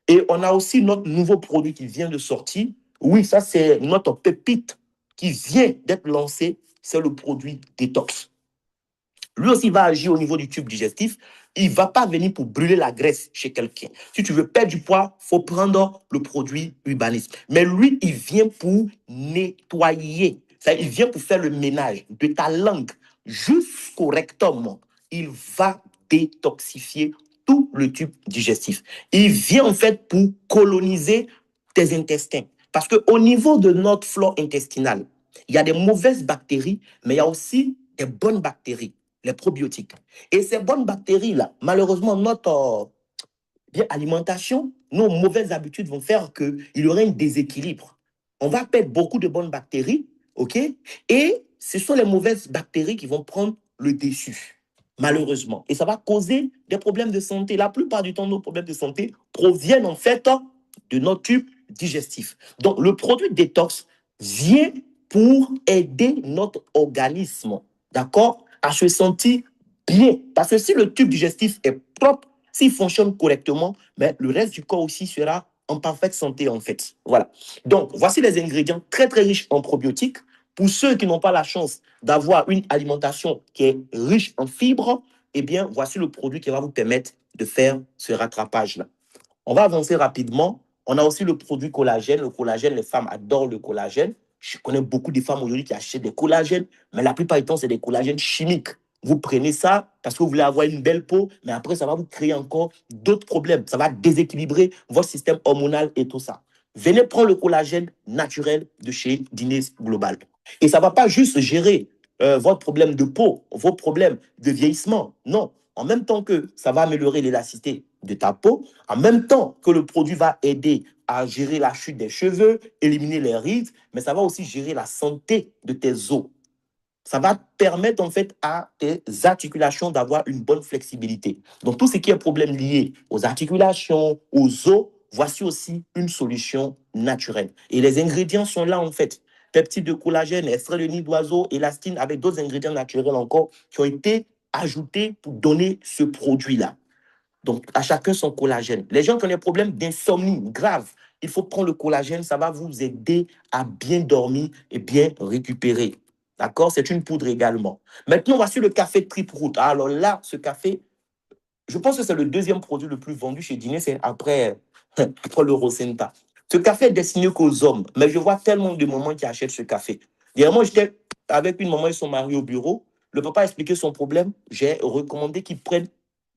Et on a aussi notre nouveau produit qui vient de sortir. Oui, ça c'est notre pépite qui vient d'être lancé. C'est le produit Détox. Lui aussi va agir au niveau du tube digestif. Il ne va pas venir pour brûler la graisse chez quelqu'un. Si tu veux perdre du poids, il faut prendre le produit Urbanisme. Mais lui, il vient pour nettoyer. Il vient pour faire le ménage de ta langue jusqu'au rectum. Il va détoxifier tout le tube digestif. Il vient en fait pour coloniser tes intestins. Parce qu'au niveau de notre flore intestinale, il y a des mauvaises bactéries, mais il y a aussi des bonnes bactéries. les probiotiques. Et ces bonnes bactéries-là, malheureusement, notre alimentation, nos mauvaises habitudes vont faire qu'il y aurait un déséquilibre. On va perdre beaucoup de bonnes bactéries, OK? Et ce sont les mauvaises bactéries qui vont prendre le dessus, malheureusement. Et ça va causer des problèmes de santé. La plupart du temps, nos problèmes de santé proviennent en fait de notre tube digestif. Donc, le produit détox vient pour aider notre organisme, d'accord, à se sentir bien. Parce que si le tube digestif est propre, s'il fonctionne correctement, mais le reste du corps aussi sera en parfaite santé, en fait. Voilà. Donc, voici les ingrédients très, très riches en probiotiques. Pour ceux qui n'ont pas la chance d'avoir une alimentation qui est riche en fibres, eh bien, voici le produit qui va vous permettre de faire ce rattrapage-là. On va avancer rapidement. On a aussi le produit collagène. Le collagène, les femmes adorent le collagène. Je connais beaucoup de femmes aujourd'hui qui achètent des collagènes, mais la plupart du temps, c'est des collagènes chimiques. Vous prenez ça parce que vous voulez avoir une belle peau, mais après, ça va vous créer encore d'autres problèmes. Ça va déséquilibrer votre système hormonal et tout ça. Venez prendre le collagène naturel de chez Dines Global. Et ça ne va pas juste gérer votre problème de peau, vos problèmes de vieillissement. Non. En même temps que ça va améliorer l'élasticité de ta peau, en même temps que le produit va aider à gérer la chute des cheveux, éliminer les rides, mais ça va aussi gérer la santé de tes os. Ça va permettre en fait à tes articulations d'avoir une bonne flexibilité. Donc tout ce qui est problème lié aux articulations, aux os, voici aussi une solution naturelle. Et les ingrédients sont là en fait. Peptides de collagène, extrait de nid d'oiseau, élastine, avec d'autres ingrédients naturels encore qui ont été ajoutés pour donner ce produit-là. Donc, à chacun son collagène. Les gens qui ont des problèmes d'insomnie graves, il faut prendre le collagène, ça va vous aider à bien dormir et bien récupérer. D'accord? C'est une poudre également. Maintenant, voici le café Trip Root. Alors là, ce café, je pense que c'est le deuxième produit le plus vendu chez Dîner, c'est après le Rosenta. Ce café est destiné qu'aux hommes, mais je vois tellement de mamans qui achètent ce café. Dernièrement, j'étais avec une maman et son mari au bureau. Le papa a expliqué son problème. J'ai recommandé qu'ils prennent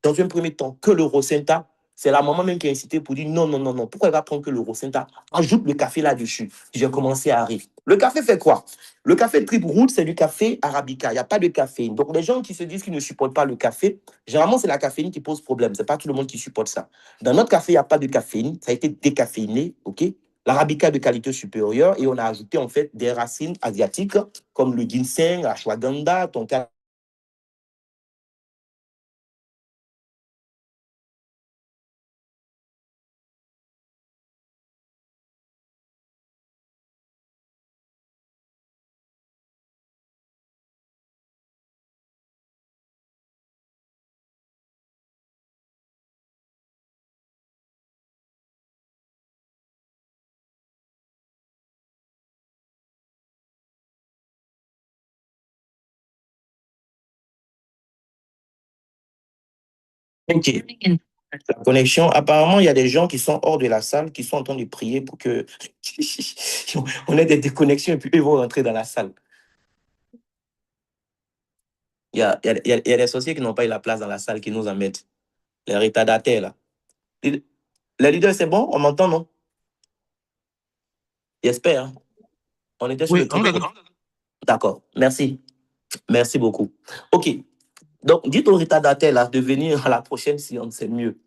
dans un premier temps que le Rosenta. C'est la maman même qui a incité pour dire non, non, non, non. Pourquoi elle va prendre que le Rosenta? Ajoute le café là-dessus. J'ai commencé à rire. Le café fait quoi? Le café Trip Root, c'est du café arabica. Il n'y a pas de caféine. Donc, les gens qui se disent qu'ils ne supportent pas le café, généralement, c'est la caféine qui pose problème. Ce n'est pas tout le monde qui supporte ça. Dans notre café, il n'y a pas de caféine. Ça a été décaféiné, OK? L'arabica de qualité supérieure et on a ajouté en fait des racines asiatiques comme le ginseng, la ashwagandha, tonka. OK. La connexion, apparemment, il y a des gens qui sont hors de la salle, qui sont en train de prier pour que on ait des déconnexions et puis ils vont rentrer dans la salle. Il y a des sorciers qui n'ont pas eu la place dans la salle qui nous en mettent. Les retardataires, là. Les leaders, c'est bon? On m'entend, non? J'espère. Hein? On était sur le truc. D'accord. Merci. Merci beaucoup. OK. Donc, dites aux retardataires là, de venir à la prochaine séance, c'est mieux.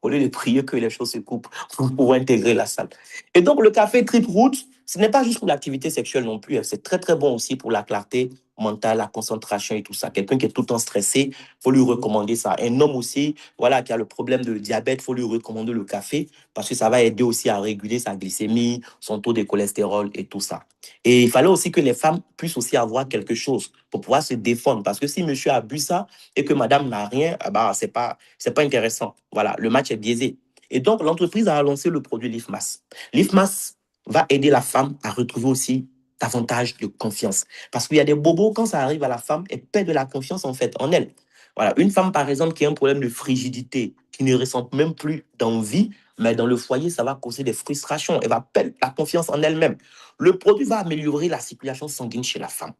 Au lieu de prier que les choses se coupent pour pouvoir intégrer la salle. Et donc, le café Trip Root, ce n'est pas juste pour l'activité sexuelle non plus. C'est très, très bon aussi pour la clarté mentale, la concentration et tout ça. Quelqu'un qui est tout le temps stressé, il faut lui recommander ça. Un homme aussi, voilà, qui a le problème de diabète, il faut lui recommander le café parce que ça va aider aussi à réguler sa glycémie, son taux de cholestérol et tout ça. Et il fallait aussi que les femmes puissent aussi avoir quelque chose pour pouvoir se défendre. Parce que si monsieur a bu ça et que madame n'a rien, bah, c'est pas intéressant. Voilà, le match est biaisé. Et donc, l'entreprise a lancé le produit LifMass. LifMass va aider la femme à retrouver aussi davantage de confiance. Parce qu'il y a des bobos, quand ça arrive à la femme, elle perd de la confiance en fait en elle. Voilà, une femme par exemple qui a un problème de frigidité, qui ne ressent même plus d'envie, mais dans le foyer, ça va causer des frustrations. Elle va perdre la confiance en elle-même. Le produit va améliorer la circulation sanguine chez la femme.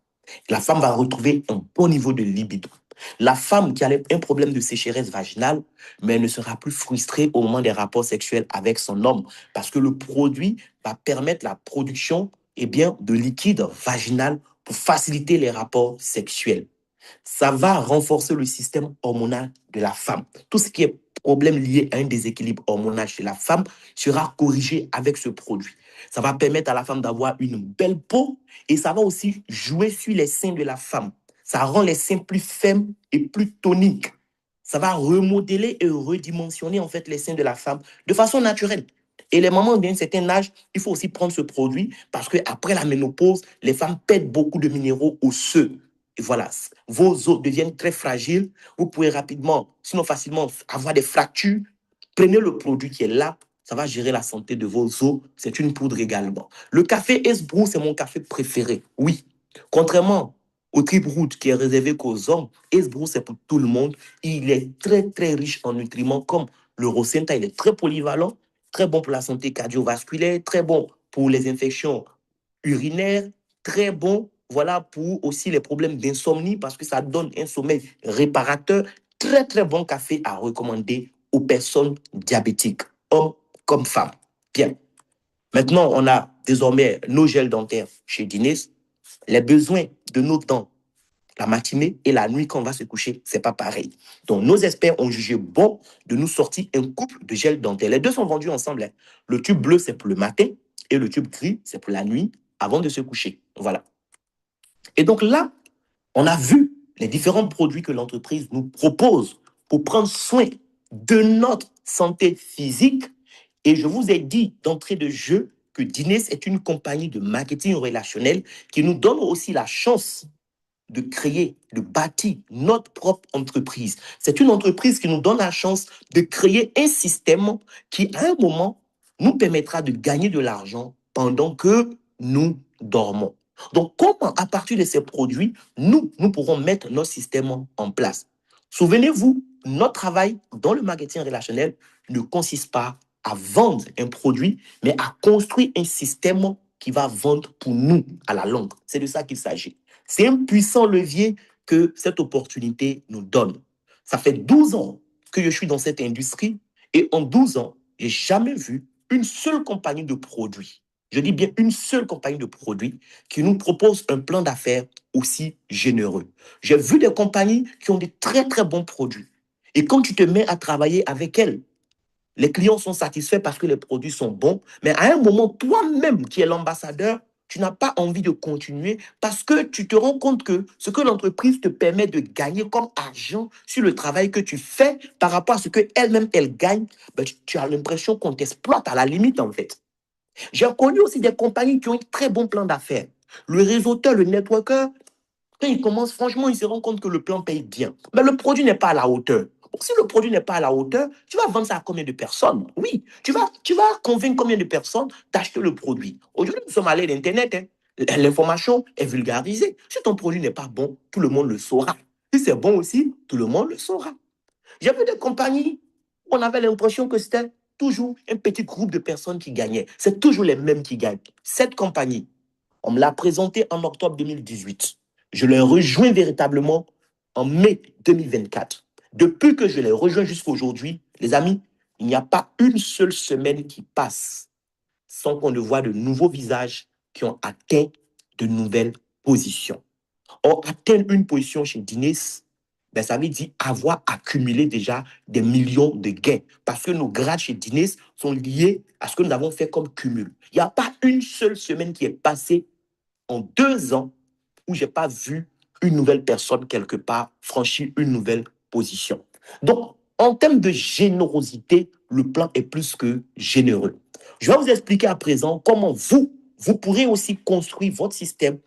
La femme va retrouver un bon niveau de libido. La femme qui a un problème de sécheresse vaginale, mais elle ne sera plus frustrée au moment des rapports sexuels avec son homme parce que le produit va permettre la production de liquide vaginal pour faciliter les rapports sexuels. Ça va renforcer le système hormonal de la femme. Tout ce qui est problème lié à un déséquilibre hormonal chez la femme sera corrigé avec ce produit. Ça va permettre à la femme d'avoir une belle peau et ça va aussi jouer sur les seins de la femme. Ça rend les seins plus fermes et plus toniques. Ça va remodeler et redimensionner en fait les seins de la femme de façon naturelle. Et les mamans d'un certain âge, il faut aussi prendre ce produit parce qu'après la ménopause, les femmes perdent beaucoup de minéraux osseux. Et voilà, vos os deviennent très fragiles. Vous pouvez rapidement, sinon facilement, avoir des fractures. Prenez le produit qui est là. Ça va gérer la santé de vos os. C'est une poudre également. Le café Esbrou, c'est mon café préféré. Oui. Contrairement au Trip Root qui est réservé qu'aux hommes, Esbrou, c'est pour tout le monde. Il est très, très riche en nutriments comme le Rosenta. Il est très polyvalent, très bon pour la santé cardiovasculaire, très bon pour les infections urinaires, très bon voilà pour aussi les problèmes d'insomnie parce que ça donne un sommeil réparateur. Très, très bon café à recommander aux personnes diabétiques, hommes comme femmes. Bien. Maintenant, on a désormais nos gels dentaires chez Dines. Les besoins de nos dents la matinée et la nuit quand on va se coucher, c'est pas pareil. Donc, nos experts ont jugé bon de nous sortir un couple de gel dentaire. Les deux sont vendus ensemble. Hein. Le tube bleu, c'est pour le matin et le tube gris, c'est pour la nuit avant de se coucher. Voilà. Et donc là, on a vu les différents produits que l'entreprise nous propose pour prendre soin de notre santé physique. Et je vous ai dit d'entrée de jeu que Dines est une compagnie de marketing relationnel qui nous donne aussi la chance de créer, de bâtir notre propre entreprise. C'est une entreprise qui nous donne la chance de créer un système qui, à un moment, nous permettra de gagner de l'argent pendant que nous dormons. Donc, comment, à partir de ces produits, nous pourrons mettre notre système en place? Souvenez-vous, notre travail dans le marketing relationnel ne consiste pas à vendre un produit, mais à construire un système qui va vendre pour nous à la longue. C'est de ça qu'il s'agit. C'est un puissant levier que cette opportunité nous donne. Ça fait 12 ans que je suis dans cette industrie et en 12 ans, je n'ai jamais vu une seule compagnie de produits, je dis bien une seule compagnie de produits qui nous propose un plan d'affaires aussi généreux. J'ai vu des compagnies qui ont des très très bons produits. Et quand tu te mets à travailler avec elles, les clients sont satisfaits parce que les produits sont bons, mais à un moment, toi-même qui es l'ambassadeur, tu n'as pas envie de continuer parce que tu te rends compte que ce que l'entreprise te permet de gagner comme argent sur le travail que tu fais par rapport à ce qu'elle-même, elle gagne, ben, tu as l'impression qu'on t'exploite à la limite, en fait. J'ai connu aussi des compagnies qui ont un très bon plan d'affaires. Le réseauteur, le networker, quand il commence, franchement, il se rend compte que le plan paye bien. Mais le produit n'est pas à la hauteur. Donc, si le produit n'est pas à la hauteur, tu vas vendre ça à combien de personnes? Oui, tu vas convaincre combien de personnes d'acheter le produit. Aujourd'hui, nous sommes à l'ère d'Internet. Hein. L'information est vulgarisée. Si ton produit n'est pas bon, tout le monde le saura. Si c'est bon aussi, tout le monde le saura. J'ai vu des compagnies où on avait l'impression que c'était toujours un petit groupe de personnes qui gagnaient. C'est toujours les mêmes qui gagnent. Cette compagnie, on me l'a présentée en octobre 2018. Je l'ai rejoint véritablement en mai 2024. Depuis que je l'ai rejoint jusqu'à aujourd'hui, les amis, il n'y a pas une seule semaine qui passe sans qu'on ne voit de nouveaux visages qui ont atteint de nouvelles positions. Or, atteindre une position chez Dines, ben, ça veut dire avoir accumulé déjà des millions de gains. Parce que nos grades chez Dines sont liés à ce que nous avons fait comme cumul. Il n'y a pas une seule semaine qui est passée en 2 ans où je n'ai pas vu une nouvelle personne quelque part franchir une nouvelle position. Donc, en termes de générosité, le plan est plus que généreux. Je vais vous expliquer à présent comment vous pourrez aussi construire votre système,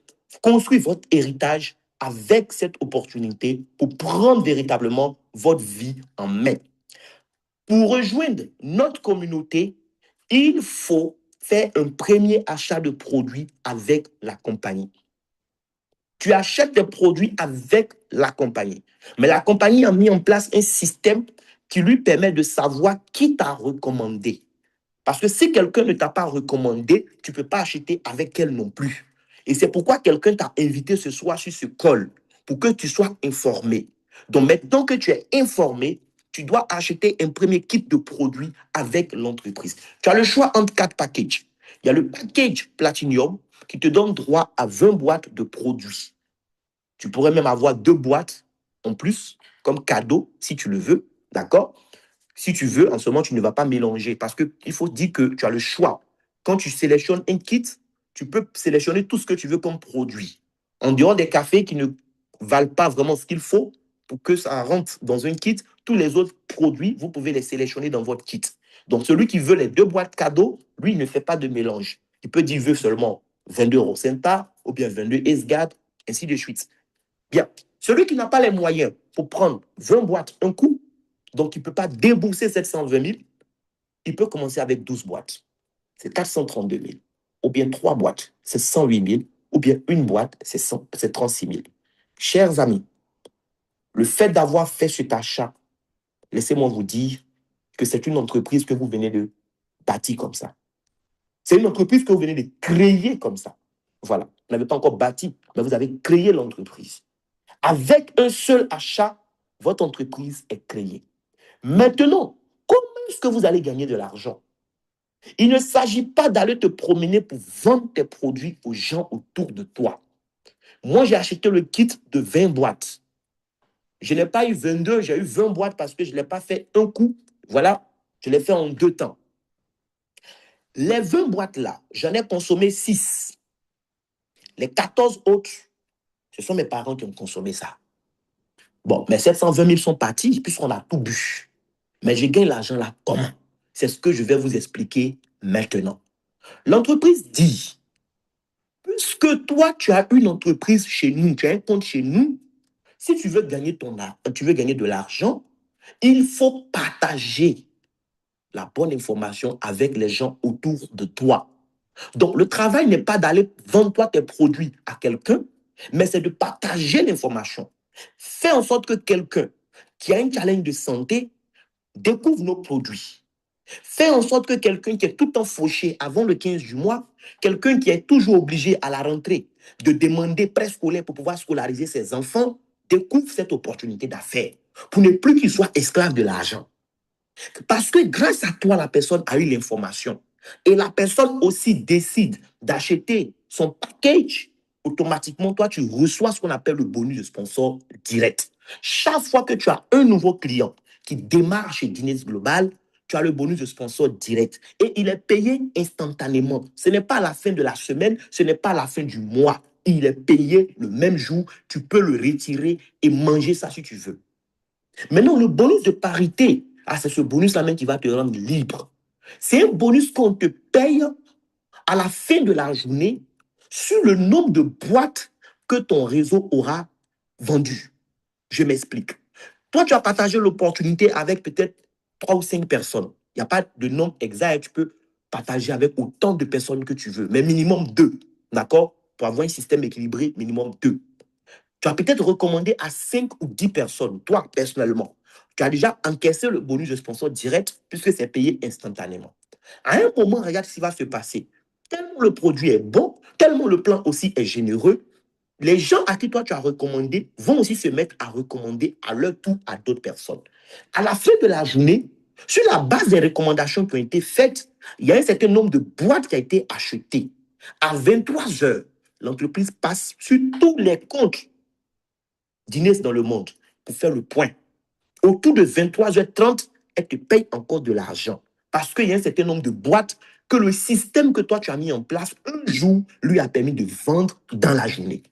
construire votre héritage avec cette opportunité pour prendre véritablement votre vie en main. Pour rejoindre notre communauté, il faut faire un premier achat de produits avec la compagnie. Tu achètes des produits avec la compagnie. Mais la compagnie a mis en place un système qui lui permet de savoir qui t'a recommandé. Parce que si quelqu'un ne t'a pas recommandé, tu ne peux pas acheter avec elle non plus. Et c'est pourquoi quelqu'un t'a invité ce soir sur ce call, pour que tu sois informé. Donc maintenant que tu es informé, tu dois acheter un premier kit de produits avec l'entreprise. Tu as le choix entre 4 packages. Il y a le package Platinum qui te donne droit à 20 boîtes de produits. Tu pourrais même avoir 2 boîtes en plus, comme cadeau, si tu le veux, d'accord? Si tu veux, en ce moment, tu ne vas pas mélanger parce qu'il faut dire que tu as le choix. Quand tu sélectionnes un kit, tu peux sélectionner tout ce que tu veux comme produit. En dehors des cafés qui ne valent pas vraiment ce qu'il faut pour que ça rentre dans un kit, tous les autres produits, vous pouvez les sélectionner dans votre kit. Donc, celui qui veut les 2 boîtes cadeaux, lui, ne fait pas de mélange. Il peut dire qu'il veut seulement 22 Rosenta ou bien 22 Esgad, ainsi de suite. Bien, celui qui n'a pas les moyens pour prendre 20 boîtes un coup, donc il ne peut pas débourser 720 000, il peut commencer avec 12 boîtes. C'est 432 000. Ou bien 3 boîtes, c'est 108 000. Ou bien une boîte, c'est 36 000. Chers amis, le fait d'avoir fait cet achat, laissez-moi vous dire que c'est une entreprise que vous venez de bâtir comme ça. C'est une entreprise que vous venez de créer comme ça. Voilà. Vous n'avez pas encore bâti, mais vous avez créé l'entreprise. Avec un seul achat, votre entreprise est créée. Maintenant, comment est-ce que vous allez gagner de l'argent? Il ne s'agit pas d'aller te promener pour vendre tes produits aux gens autour de toi. Moi, j'ai acheté le kit de 20 boîtes. Je n'ai pas eu 22, j'ai eu 20 boîtes parce que je ne l'ai pas fait un coup. Voilà, je l'ai fait en 2 temps. Les 20 boîtes-là, j'en ai consommé 6. Les 14 autres, ce sont mes parents qui ont consommé ça. Bon, mes 720 000 sont partis puisqu'on a tout bu. Mais je gagne l'argent là comment? C'est ce que je vais vous expliquer maintenant. L'entreprise dit, puisque toi, tu as une entreprise chez nous, tu as un compte chez nous, si tu veux gagner de l'argent, il faut partager la bonne information avec les gens autour de toi. Donc, le travail n'est pas d'aller vendre toi tes produits à quelqu'un, mais c'est de partager l'information. Fais en sorte que quelqu'un qui a un challenge de santé découvre nos produits. Fais en sorte que quelqu'un qui est tout le temps fauché avant le 15 du mois, quelqu'un qui est toujours obligé à la rentrée de demander préscolaire pour pouvoir scolariser ses enfants, découvre cette opportunité d'affaires pour ne plus qu'il soit esclave de l'argent. Parce que grâce à toi, la personne a eu l'information. Et la personne aussi décide d'acheter son package. Automatiquement, toi, tu reçois ce qu'on appelle le bonus de sponsor direct. Chaque fois que tu as un nouveau client qui démarre chez Guinness Global, tu as le bonus de sponsor direct. Et il est payé instantanément. Ce n'est pas à la fin de la semaine, ce n'est pas à la fin du mois. Il est payé le même jour. Tu peux le retirer et manger ça si tu veux. Maintenant, le bonus de parité, c'est ce bonus-là même qui va te rendre libre. C'est un bonus qu'on te paye à la fin de la journée sur le nombre de boîtes que ton réseau aura vendues. Je m'explique. Toi, tu as partagé l'opportunité avec peut-être 3 ou 5 personnes. Il n'y a pas de nombre exact. Tu peux partager avec autant de personnes que tu veux, mais minimum 2. D'accord? Pour avoir un système équilibré, minimum 2. Tu as peut-être recommandé à 5 ou 10 personnes, toi personnellement. Tu as déjà encaissé le bonus de sponsor direct puisque c'est payé instantanément. À un moment, regarde ce qui va se passer. Tellement le produit est bon, tellement le plan aussi est généreux, les gens à qui toi tu as recommandé vont aussi se mettre à recommander à leur tour à d'autres personnes. À la fin de la journée, sur la base des recommandations qui ont été faites, il y a un certain nombre de boîtes qui ont été achetées. À 23 heures, l'entreprise passe sur tous les comptes Guinness dans le monde pour faire le point. Autour de 23h30, elle te paye encore de l'argent. Parce qu'il y a un certain nombre de boîtes que le système que toi tu as mis en place un jour lui a permis de vendre dans la journée.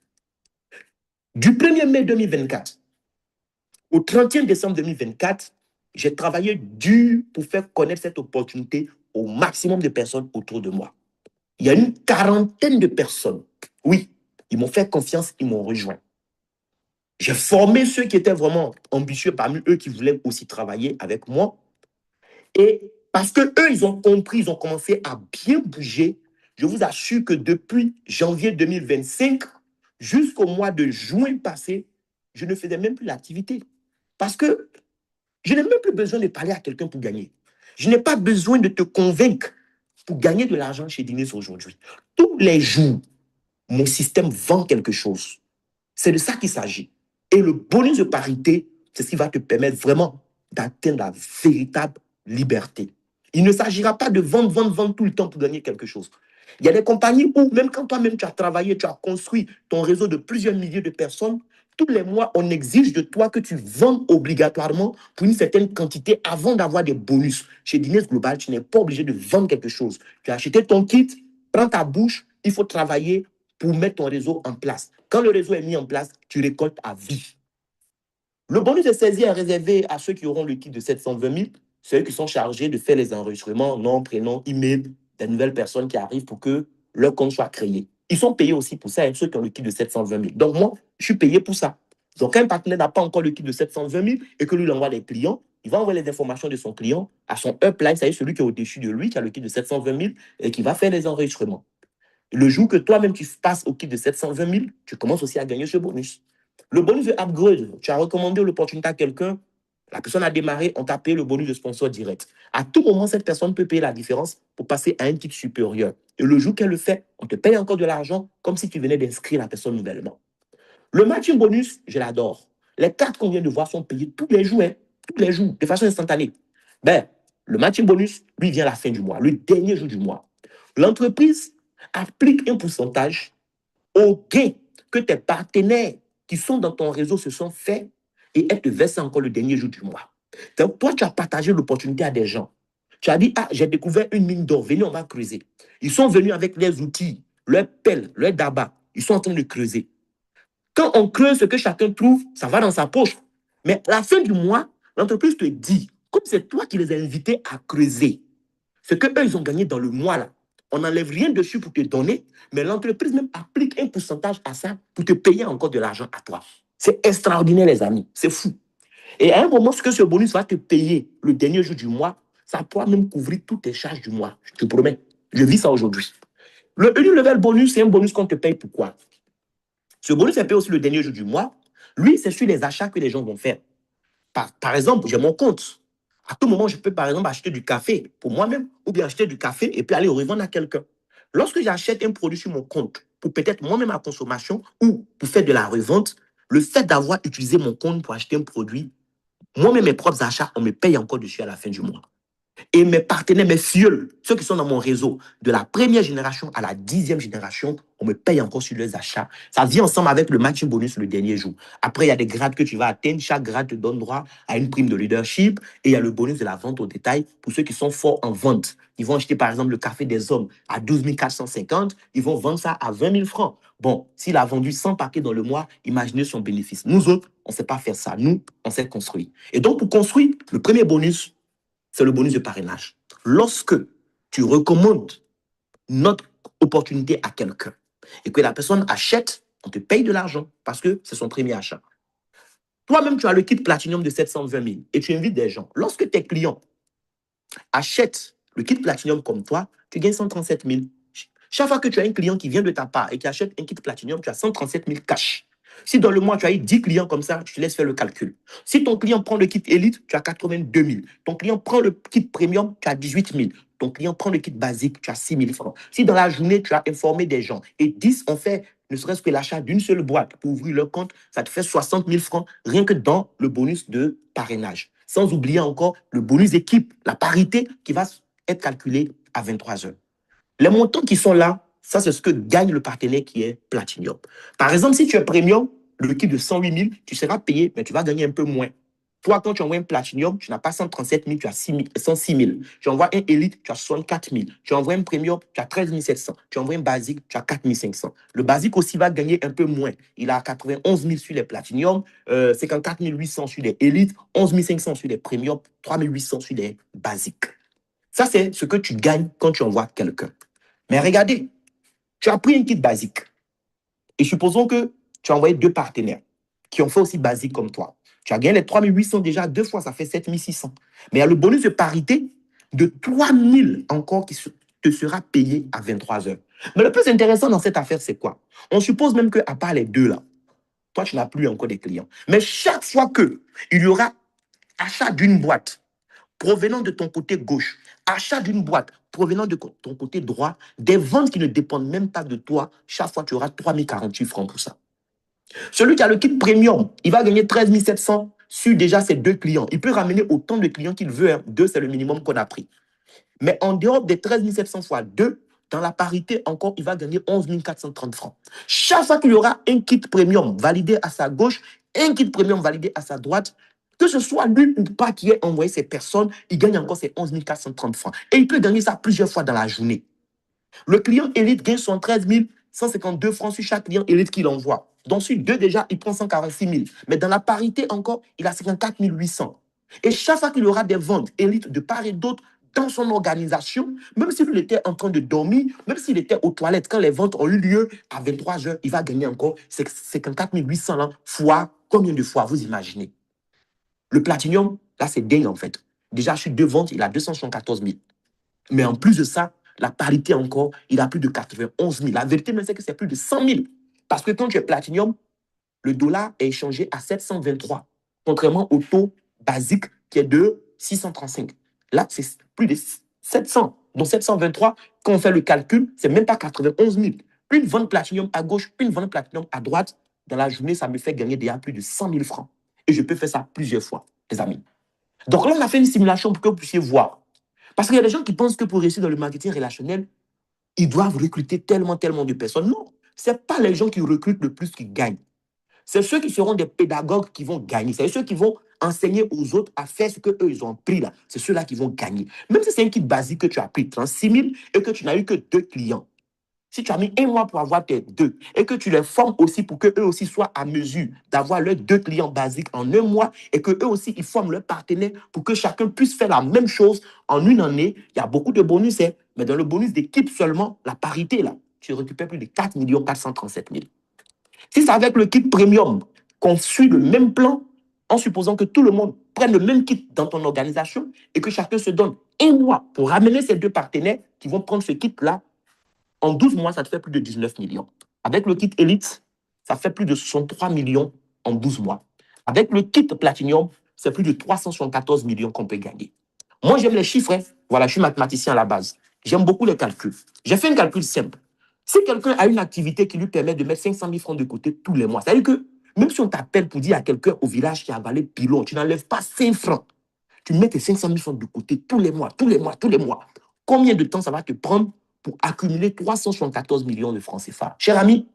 Du 1er mai 2024 au 31 décembre 2024, j'ai travaillé dur pour faire connaître cette opportunité au maximum de personnes autour de moi. Il y a une quarantaine de personnes. Oui, ils m'ont fait confiance, ils m'ont rejoint. J'ai formé ceux qui étaient vraiment ambitieux parmi eux qui voulaient aussi travailler avec moi. Et parce que eux, ils ont compris, ils ont commencé à bien bouger. Je vous assure que depuis janvier 2025 jusqu'au mois de juin passé, je ne faisais même plus l'activité. Parce que je n'ai même plus besoin de parler à quelqu'un pour gagner. Je n'ai pas besoin de te convaincre pour gagner de l'argent chez Guinness aujourd'hui. Tous les jours, mon système vend quelque chose. C'est de ça qu'il s'agit. Et le bonus de parité, c'est ce qui va te permettre vraiment d'atteindre la véritable liberté. Il ne s'agira pas de vendre tout le temps pour gagner quelque chose. Il y a des compagnies où, même quand toi-même tu as travaillé, tu as construit ton réseau de plusieurs milliers de personnes, tous les mois, on exige de toi que tu vendes obligatoirement pour une certaine quantité avant d'avoir des bonus. Chez Dines Global, tu n'es pas obligé de vendre quelque chose. Tu as acheté ton kit, prends ta bouche, il faut travailler pour mettre ton réseau en place. Quand le réseau est mis en place, tu récoltes à vie. Le bonus de saisie est réservé à ceux qui auront le kit de 720 000, ceux qui sont chargés de faire les enregistrements, nom, prénom, email, des nouvelles personnes qui arrivent pour que leur compte soit créé. Ils sont payés aussi pour ça, hein, ceux qui ont le kit de 720 000. Donc moi, je suis payé pour ça. Donc quand un partenaire n'a pas encore le kit de 720 000 et que lui, il envoie des clients, il va envoyer les informations de son client à son upline, c'est-à-dire celui qui est au-dessus de lui, qui a le kit de 720 000 et qui va faire les enregistrements. Le jour que toi-même tu passes au kit de 720 000, tu commences aussi à gagner ce bonus. Le bonus de upgrade, tu as recommandé l'opportunité à quelqu'un, la personne a démarré, on t'a payé le bonus de sponsor direct. À tout moment, cette personne peut payer la différence pour passer à un kit supérieur. Et le jour qu'elle le fait, on te paye encore de l'argent comme si tu venais d'inscrire la personne nouvellement. Le matching bonus, je l'adore. Les cartes qu'on vient de voir sont payées tous les jours, de façon instantanée. Ben, le matching bonus, lui, vient à la fin du mois, le dernier jour du mois. L'entreprise applique un pourcentage au gain que tes partenaires qui sont dans ton réseau se sont faits et elle te verse encore le dernier jour du mois. Donc, toi, tu as partagé l'opportunité à des gens. Tu as dit, ah, j'ai découvert une mine d'or, venez, on va creuser. Ils sont venus avec leurs outils, leurs pelles, leurs dabas. Ils sont en train de creuser. Quand on creuse ce que chacun trouve, ça va dans sa poche. Mais à la fin du mois, l'entreprise te dit, comme c'est toi qui les as invités à creuser, ce qu'eux, ils ont gagné dans le mois là, on n'enlève rien dessus pour te donner, mais l'entreprise même applique un pourcentage à ça pour te payer encore de l'argent à toi. C'est extraordinaire, les amis. C'est fou. Et à un moment, ce que ce bonus va te payer le dernier jour du mois, ça pourra même couvrir toutes tes charges du mois. Je te promets. Je vis ça aujourd'hui. Le level bonus, c'est un bonus qu'on te paye pourquoi? Ce bonus est payé aussi le dernier jour du mois. Lui, c'est sur les achats que les gens vont faire. Par exemple, j'ai mon compte. À tout moment, je peux, par exemple, acheter du café pour moi-même ou bien acheter du café et puis aller le revendre à quelqu'un. Lorsque j'achète un produit sur mon compte pour peut-être moi-même ma consommation ou pour faire de la revente, le fait d'avoir utilisé mon compte pour acheter un produit, moi-même mes propres achats, on me paye encore dessus à la fin du mois. Et mes partenaires, mes fioles, ceux qui sont dans mon réseau, de la première génération à la 10e génération, on me paye encore sur leurs achats. Ça vient ensemble avec le matching bonus le dernier jour. Après, il y a des grades que tu vas atteindre. Chaque grade te donne droit à une prime de leadership. Et il y a le bonus de la vente au détail pour ceux qui sont forts en vente. Ils vont acheter, par exemple, le café des hommes à 12 450. Ils vont vendre ça à 20 000 francs. Bon, s'il a vendu 100 paquets dans le mois, imaginez son bénéfice. Nous autres, on ne sait pas faire ça. Nous, on sait construire. Et donc, pour construire, le premier bonus, c'est le bonus de parrainage. Lorsque tu recommandes notre opportunité à quelqu'un et que la personne achète, on te paye de l'argent parce que c'est son premier achat. Toi-même, tu as le kit Platinum de 720 000 et tu invites des gens. Lorsque tes clients achètent le kit Platinum comme toi, tu gagnes 137 000. Chaque fois que tu as un client qui vient de ta part et qui achète un kit Platinum, tu as 137 000 cash. Si dans le mois, tu as eu 10 clients comme ça, je te laisse faire le calcul. Si ton client prend le kit Elite, tu as 82 000. Ton client prend le kit Premium, tu as 18 000. Ton client prend le kit basique, tu as 6 000 francs. Si dans la journée, tu as informé des gens et 10 ont fait ne serait-ce que l'achat d'une seule boîte pour ouvrir leur compte, ça te fait 60 000 francs rien que dans le bonus de parrainage. Sans oublier encore le bonus équipe, la parité qui va être calculée à 23 heures. Les montants qui sont là, ça, c'est ce que gagne le partenaire qui est Platinum. Par exemple, si tu es Premium, le kit de 108 000, tu seras payé, mais tu vas gagner un peu moins. Toi, quand tu envoies un Platinum, tu n'as pas 137 000, tu as 106 000. Tu envoies un Elite, tu as 64 000. Tu envoies un Premium, tu as 13 700. Tu envoies un Basique, tu as 4 500. Le Basique aussi va gagner un peu moins. Il a 91 000 sur les Platinum, 54 800 sur les Elite, 11 500 sur les Premium, 3 800 sur les Basiques. Ça, c'est ce que tu gagnes quand tu envoies quelqu'un. Mais regardez, tu as pris un kit basique. Et supposons que tu as envoyé 2 partenaires qui ont fait aussi basique comme toi. Tu as gagné les 3 800 déjà, 2 fois, ça fait 7 600. Mais il y a le bonus de parité de 3 000 encore qui te sera payé à 23 heures. Mais le plus intéressant dans cette affaire, c'est quoi? On suppose même qu'à part les 2 là, toi, tu n'as plus encore des clients. Mais chaque fois qu'il y aura achat d'une boîte provenant de ton côté gauche, achat d'une boîte provenant de ton côté droit, des ventes qui ne dépendent même pas de toi, chaque fois tu auras 3 048 francs pour ça. Celui qui a le kit premium, il va gagner 13 700 sur déjà ses 2 clients. Il peut ramener autant de clients qu'il veut. 2, c'est le minimum qu'on a pris. Mais en dehors des 13 700 fois 2, dans la parité encore, il va gagner 11 430 francs. Chaque fois qu'il y aura un kit premium validé à sa gauche, un kit premium validé à sa droite, que ce soit lui ou pas qui ait envoyé ces personnes, il gagne encore ses 11 430 francs. Et il peut gagner ça plusieurs fois dans la journée. Le client élite gagne son 13 152 francs sur chaque client élite qu'il envoie. Donc sur deux déjà, il prend 146 000. Mais dans la parité encore, il a 54 800. Et chaque fois qu'il aura des ventes élites de part et d'autre dans son organisation, même s'il était en train de dormir, même s'il était aux toilettes, quand les ventes ont eu lieu à 23 heures, il va gagner encore 54 800 là, fois combien de fois, vous imaginez? Le Platinum, là, c'est dingue en fait. Déjà, sur deux ventes, il a 214 000. Mais en plus de ça, la parité encore, il a plus de 91 000. La vérité, c'est que c'est plus de 100 000. Parce que quand tu es Platinum, le dollar est échangé à 723, contrairement au taux basique qui est de 635. Là, c'est plus de 700. Donc 723, quand on fait le calcul, c'est même pas 91 000. Une vente Platinum à gauche, une vente Platinum à droite, dans la journée, ça me fait gagner déjà plus de 100 000 francs. Et je peux faire ça plusieurs fois, les amis. Donc là, on a fait une simulation pour que vous puissiez voir. Parce qu'il y a des gens qui pensent que pour réussir dans le marketing relationnel, ils doivent recruter tellement de personnes. Non, ce n'est pas les gens qui recrutent le plus qui gagnent. C'est ceux qui seront des pédagogues qui vont gagner. C'est ceux qui vont enseigner aux autres à faire ce qu'eux, ils ont appris là. C'est ceux-là qui vont gagner. Même si c'est un kit basique que tu as pris 36 000 et que tu n'as eu que 2 clients. Si tu as mis 1 mois pour avoir tes 2 et que tu les formes aussi pour qu'eux aussi soient à mesure d'avoir leurs 2 clients basiques en 1 mois et qu'eux aussi, ils forment leurs partenaires pour que chacun puisse faire la même chose en une année, il y a beaucoup de bonus, hein, mais dans le bonus d'équipe seulement, la parité, là, tu récupères plus de 4 437 000. Si c'est avec le kit premium qu'on suit le même plan, en supposant que tout le monde prenne le même kit dans ton organisation et que chacun se donne 1 mois pour ramener ces 2 partenaires qui vont prendre ce kit-là, en 12 mois, ça te fait plus de 19 millions. Avec le kit Elite, ça fait plus de 63 millions en 12 mois. Avec le kit Platinum, c'est plus de 374 millions qu'on peut gagner. Moi, j'aime les chiffres. Hein. Voilà, je suis mathématicien à la base. J'aime beaucoup les calculs. J'ai fait un calcul simple. Si quelqu'un a une activité qui lui permet de mettre 500 000 francs de côté tous les mois, c'est-à-dire que même si on t'appelle pour dire à quelqu'un au village qui a avalé pilon, tu n'enlèves pas 5 francs. Tu mets tes 500 000 francs de côté tous les mois. Combien de temps ça va te prendre pour accumuler 374 millions de francs CFA? Cher ami,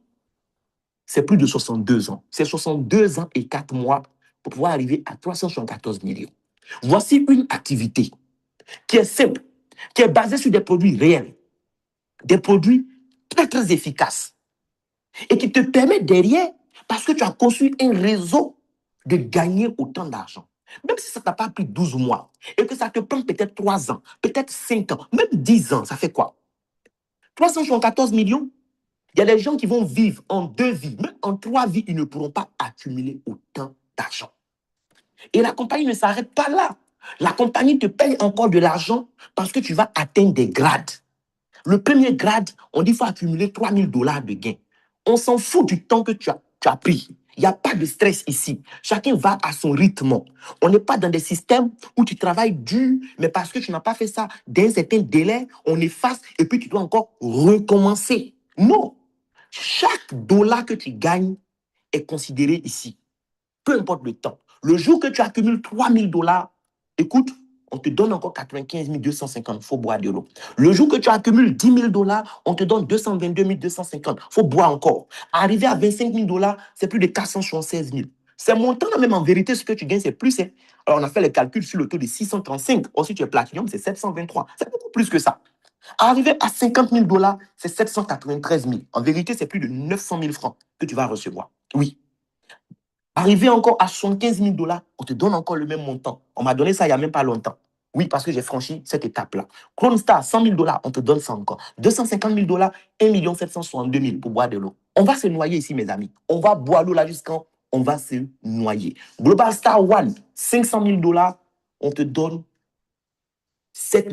c'est plus de 62 ans. C'est 62 ans et 4 mois pour pouvoir arriver à 374 millions. Voici une activité qui est simple, qui est basée sur des produits réels, des produits très efficaces et qui te permet derrière, parce que tu as construit un réseau, de gagner autant d'argent. Même si ça ne t'a pas pris 12 mois et que ça te prend peut-être 3 ans, peut-être 5 ans, même 10 ans, ça fait quoi? 374 millions. Il y a des gens qui vont vivre en 2 vies, même en 3 vies, ils ne pourront pas accumuler autant d'argent. Et la compagnie ne s'arrête pas là. La compagnie te paye encore de l'argent parce que tu vas atteindre des grades. Le premier grade, on dit qu'il faut accumuler 3 000 $ de gains. On s'en fout du temps que tu as pris. Il n'y a pas de stress ici. Chacun va à son rythme. On n'est pas dans des systèmes où tu travailles dur, mais parce que tu n'as pas fait ça d'un certain délai, on efface et puis tu dois encore recommencer. Non. Chaque dollar que tu gagnes est considéré ici. Peu importe le temps. Le jour que tu accumules 3 000 $, écoute, on te donne encore 95 250, il faut boire de l'eau. Le jour que tu accumules 10 000 $, on te donne 222 250, il faut boire encore. Arriver à 25 000 $, c'est plus de 476 000. C'est montant, même en vérité, ce que tu gagnes, c'est plus. Hein. Alors, on a fait les calculs sur le taux de 635. Or, si tu es Platinum, c'est 723. C'est beaucoup plus que ça. Arriver à 50 000 $, c'est 793 000. En vérité, c'est plus de 900 000 francs que tu vas recevoir. Oui. Arriver encore à 75 000 $, on te donne encore le même montant. On m'a donné ça il n'y a même pas longtemps. Oui, parce que j'ai franchi cette étape-là. Chrome Star, 100 000 $, on te donne ça encore. 250 000 $, 1 762 000 pour boire de l'eau. On va se noyer ici, mes amis. On va boire l'eau là jusqu'en... On va se noyer. Global Star One, 500 000 $, on te donne 7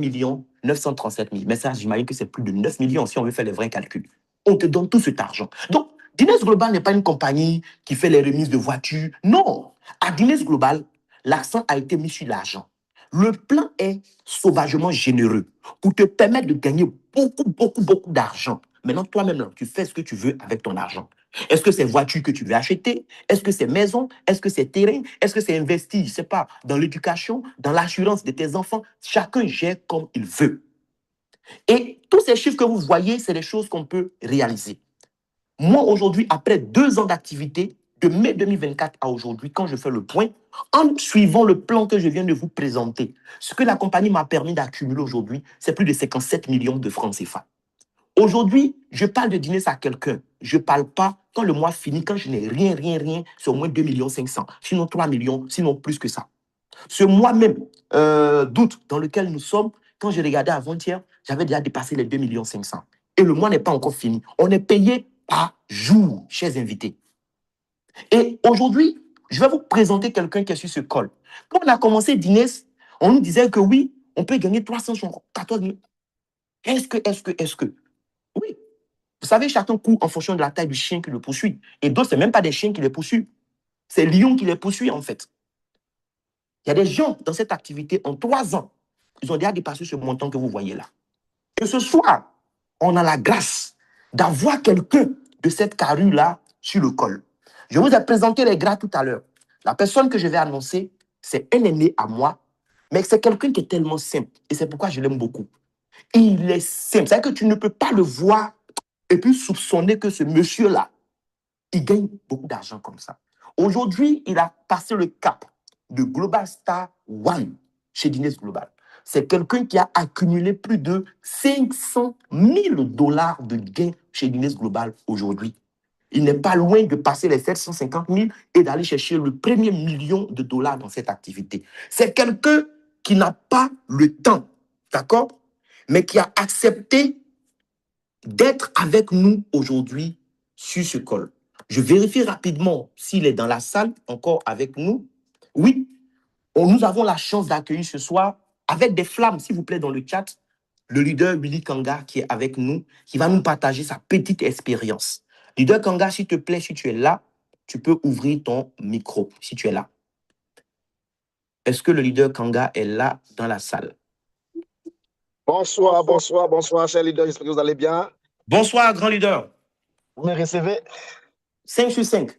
937 000. Mais ça, j'imagine que c'est plus de 9 millions si on veut faire les vrais calculs. On te donne tout cet argent. Donc, Diners Global n'est pas une compagnie qui fait les remises de voitures. Non. À Diners Global, l'accent a été mis sur l'argent. Le plan est sauvagement généreux pour te permettre de gagner beaucoup d'argent. Maintenant, toi-même, tu fais ce que tu veux avec ton argent. Est-ce que c'est voiture que tu veux acheter? Est-ce que c'est maison? Est-ce que c'est terrain? Est-ce que c'est investi, je ne sais pas, dans l'éducation, dans l'assurance de tes enfants? Chacun gère comme il veut. Et tous ces chiffres que vous voyez, c'est des choses qu'on peut réaliser. Moi, aujourd'hui, après 2 ans d'activité, de mai 2024 à aujourd'hui, quand je fais le point, en suivant le plan que je viens de vous présenter, ce que la compagnie m'a permis d'accumuler aujourd'hui, c'est plus de 57 millions de francs CFA. Aujourd'hui, je parle de dîner à quelqu'un. Je ne parle pas quand le mois finit, quand je n'ai rien, c'est au moins 2,5 millions, sinon 3 millions, sinon plus que ça. Ce mois même d'août dans lequel nous sommes, quand j'ai regardé avant-hier, j'avais déjà dépassé les 2,5 millions. Et le mois n'est pas encore fini. On est payé par jour, chers invités. Et aujourd'hui, je vais vous présenter quelqu'un qui est sur ce col. Quand on a commencé Dîner, on nous disait que oui, on peut gagner 314 000. Est-ce que Oui. Vous savez, chacun court en fonction de la taille du chien qui le poursuit. Et d'autres, ce n'est même pas des chiens qui les poursuivent. C'est Lion qui les poursuit, en fait. Il y a des gens dans cette activité, en 3 ans, ils ont déjà dépassé ce montant que vous voyez là. Et ce soir, on a la grâce d'avoir quelqu'un de cette carrure-là sur le col. Je vous ai présenté les gras tout à l'heure. La personne que je vais annoncer, c'est un aîné à moi, mais c'est quelqu'un qui est tellement simple. Et c'est pourquoi je l'aime beaucoup. Il est simple. C'est-à-dire que tu ne peux pas le voir et puis soupçonner que ce monsieur-là, il gagne beaucoup d'argent comme ça. Aujourd'hui, il a passé le cap de Global Star One chez Guinness Global. C'est quelqu'un qui a accumulé plus de 500 000 dollars de gains chez Guinness Global aujourd'hui. Il n'est pas loin de passer les 750 000 et d'aller chercher le premier million de dollars dans cette activité. C'est quelqu'un qui n'a pas le temps, d'accord, mais qui a accepté d'être avec nous aujourd'hui sur ce col. Je vérifie rapidement s'il est dans la salle, encore avec nous. Oui, nous avons la chance d'accueillir ce soir, avec des flammes, s'il vous plaît, dans le chat, le leader Willy Kanga qui est avec nous, qui va nous partager sa petite expérience. Leader Kanga, s'il te plaît, si tu es là, tu peux ouvrir ton micro, si tu es là. Est-ce que le leader Kanga est là dans la salle? Bonsoir, cher leader, j'espère que vous allez bien. Bonsoir, grand leader. Vous me recevez? 5 sur 5.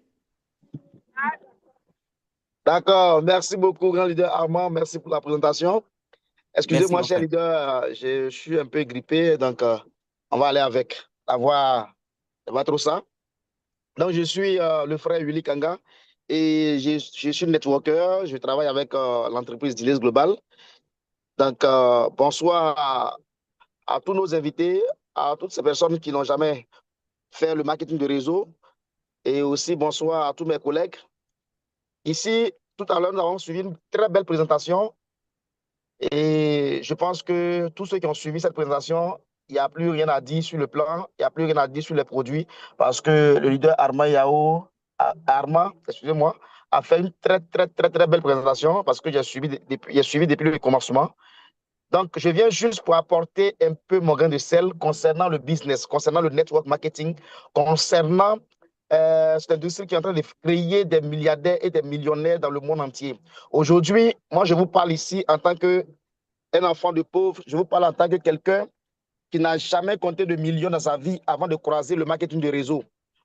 D'accord, merci beaucoup, grand leader Armand, merci pour la présentation. Excusez-moi, cher leader, je suis un peu grippé, donc on va aller avec la voix, va trop ça. Donc, je suis le frère Willy Kanga et je suis networker, je travaille avec l'entreprise Guinness Global. Donc, bonsoir à tous nos invités, à toutes ces personnes qui n'ont jamais fait le marketing de réseau. Et aussi, bonsoir à tous mes collègues. Ici, tout à l'heure, nous avons suivi une très belle présentation. Et je pense que tous ceux qui ont suivi cette présentation, il n'y a plus rien à dire sur le plan, il n'y a plus rien à dire sur les produits, parce que le leader Armand, excusez-moi, a fait une très belle présentation, parce que j'ai suivi depuis le commencement. Donc, je viens juste pour apporter un peu mon grain de sel concernant le business, concernant le network marketing, concernant cette industrie qui est en train de créer des milliardaires et des millionnaires dans le monde entier. Aujourd'hui, moi, je vous parle ici en tant qu'un enfant de pauvre, je vous parle en tant que quelqu'un qui n'a jamais compté de millions dans sa vie avant de croiser le marketing de réseau.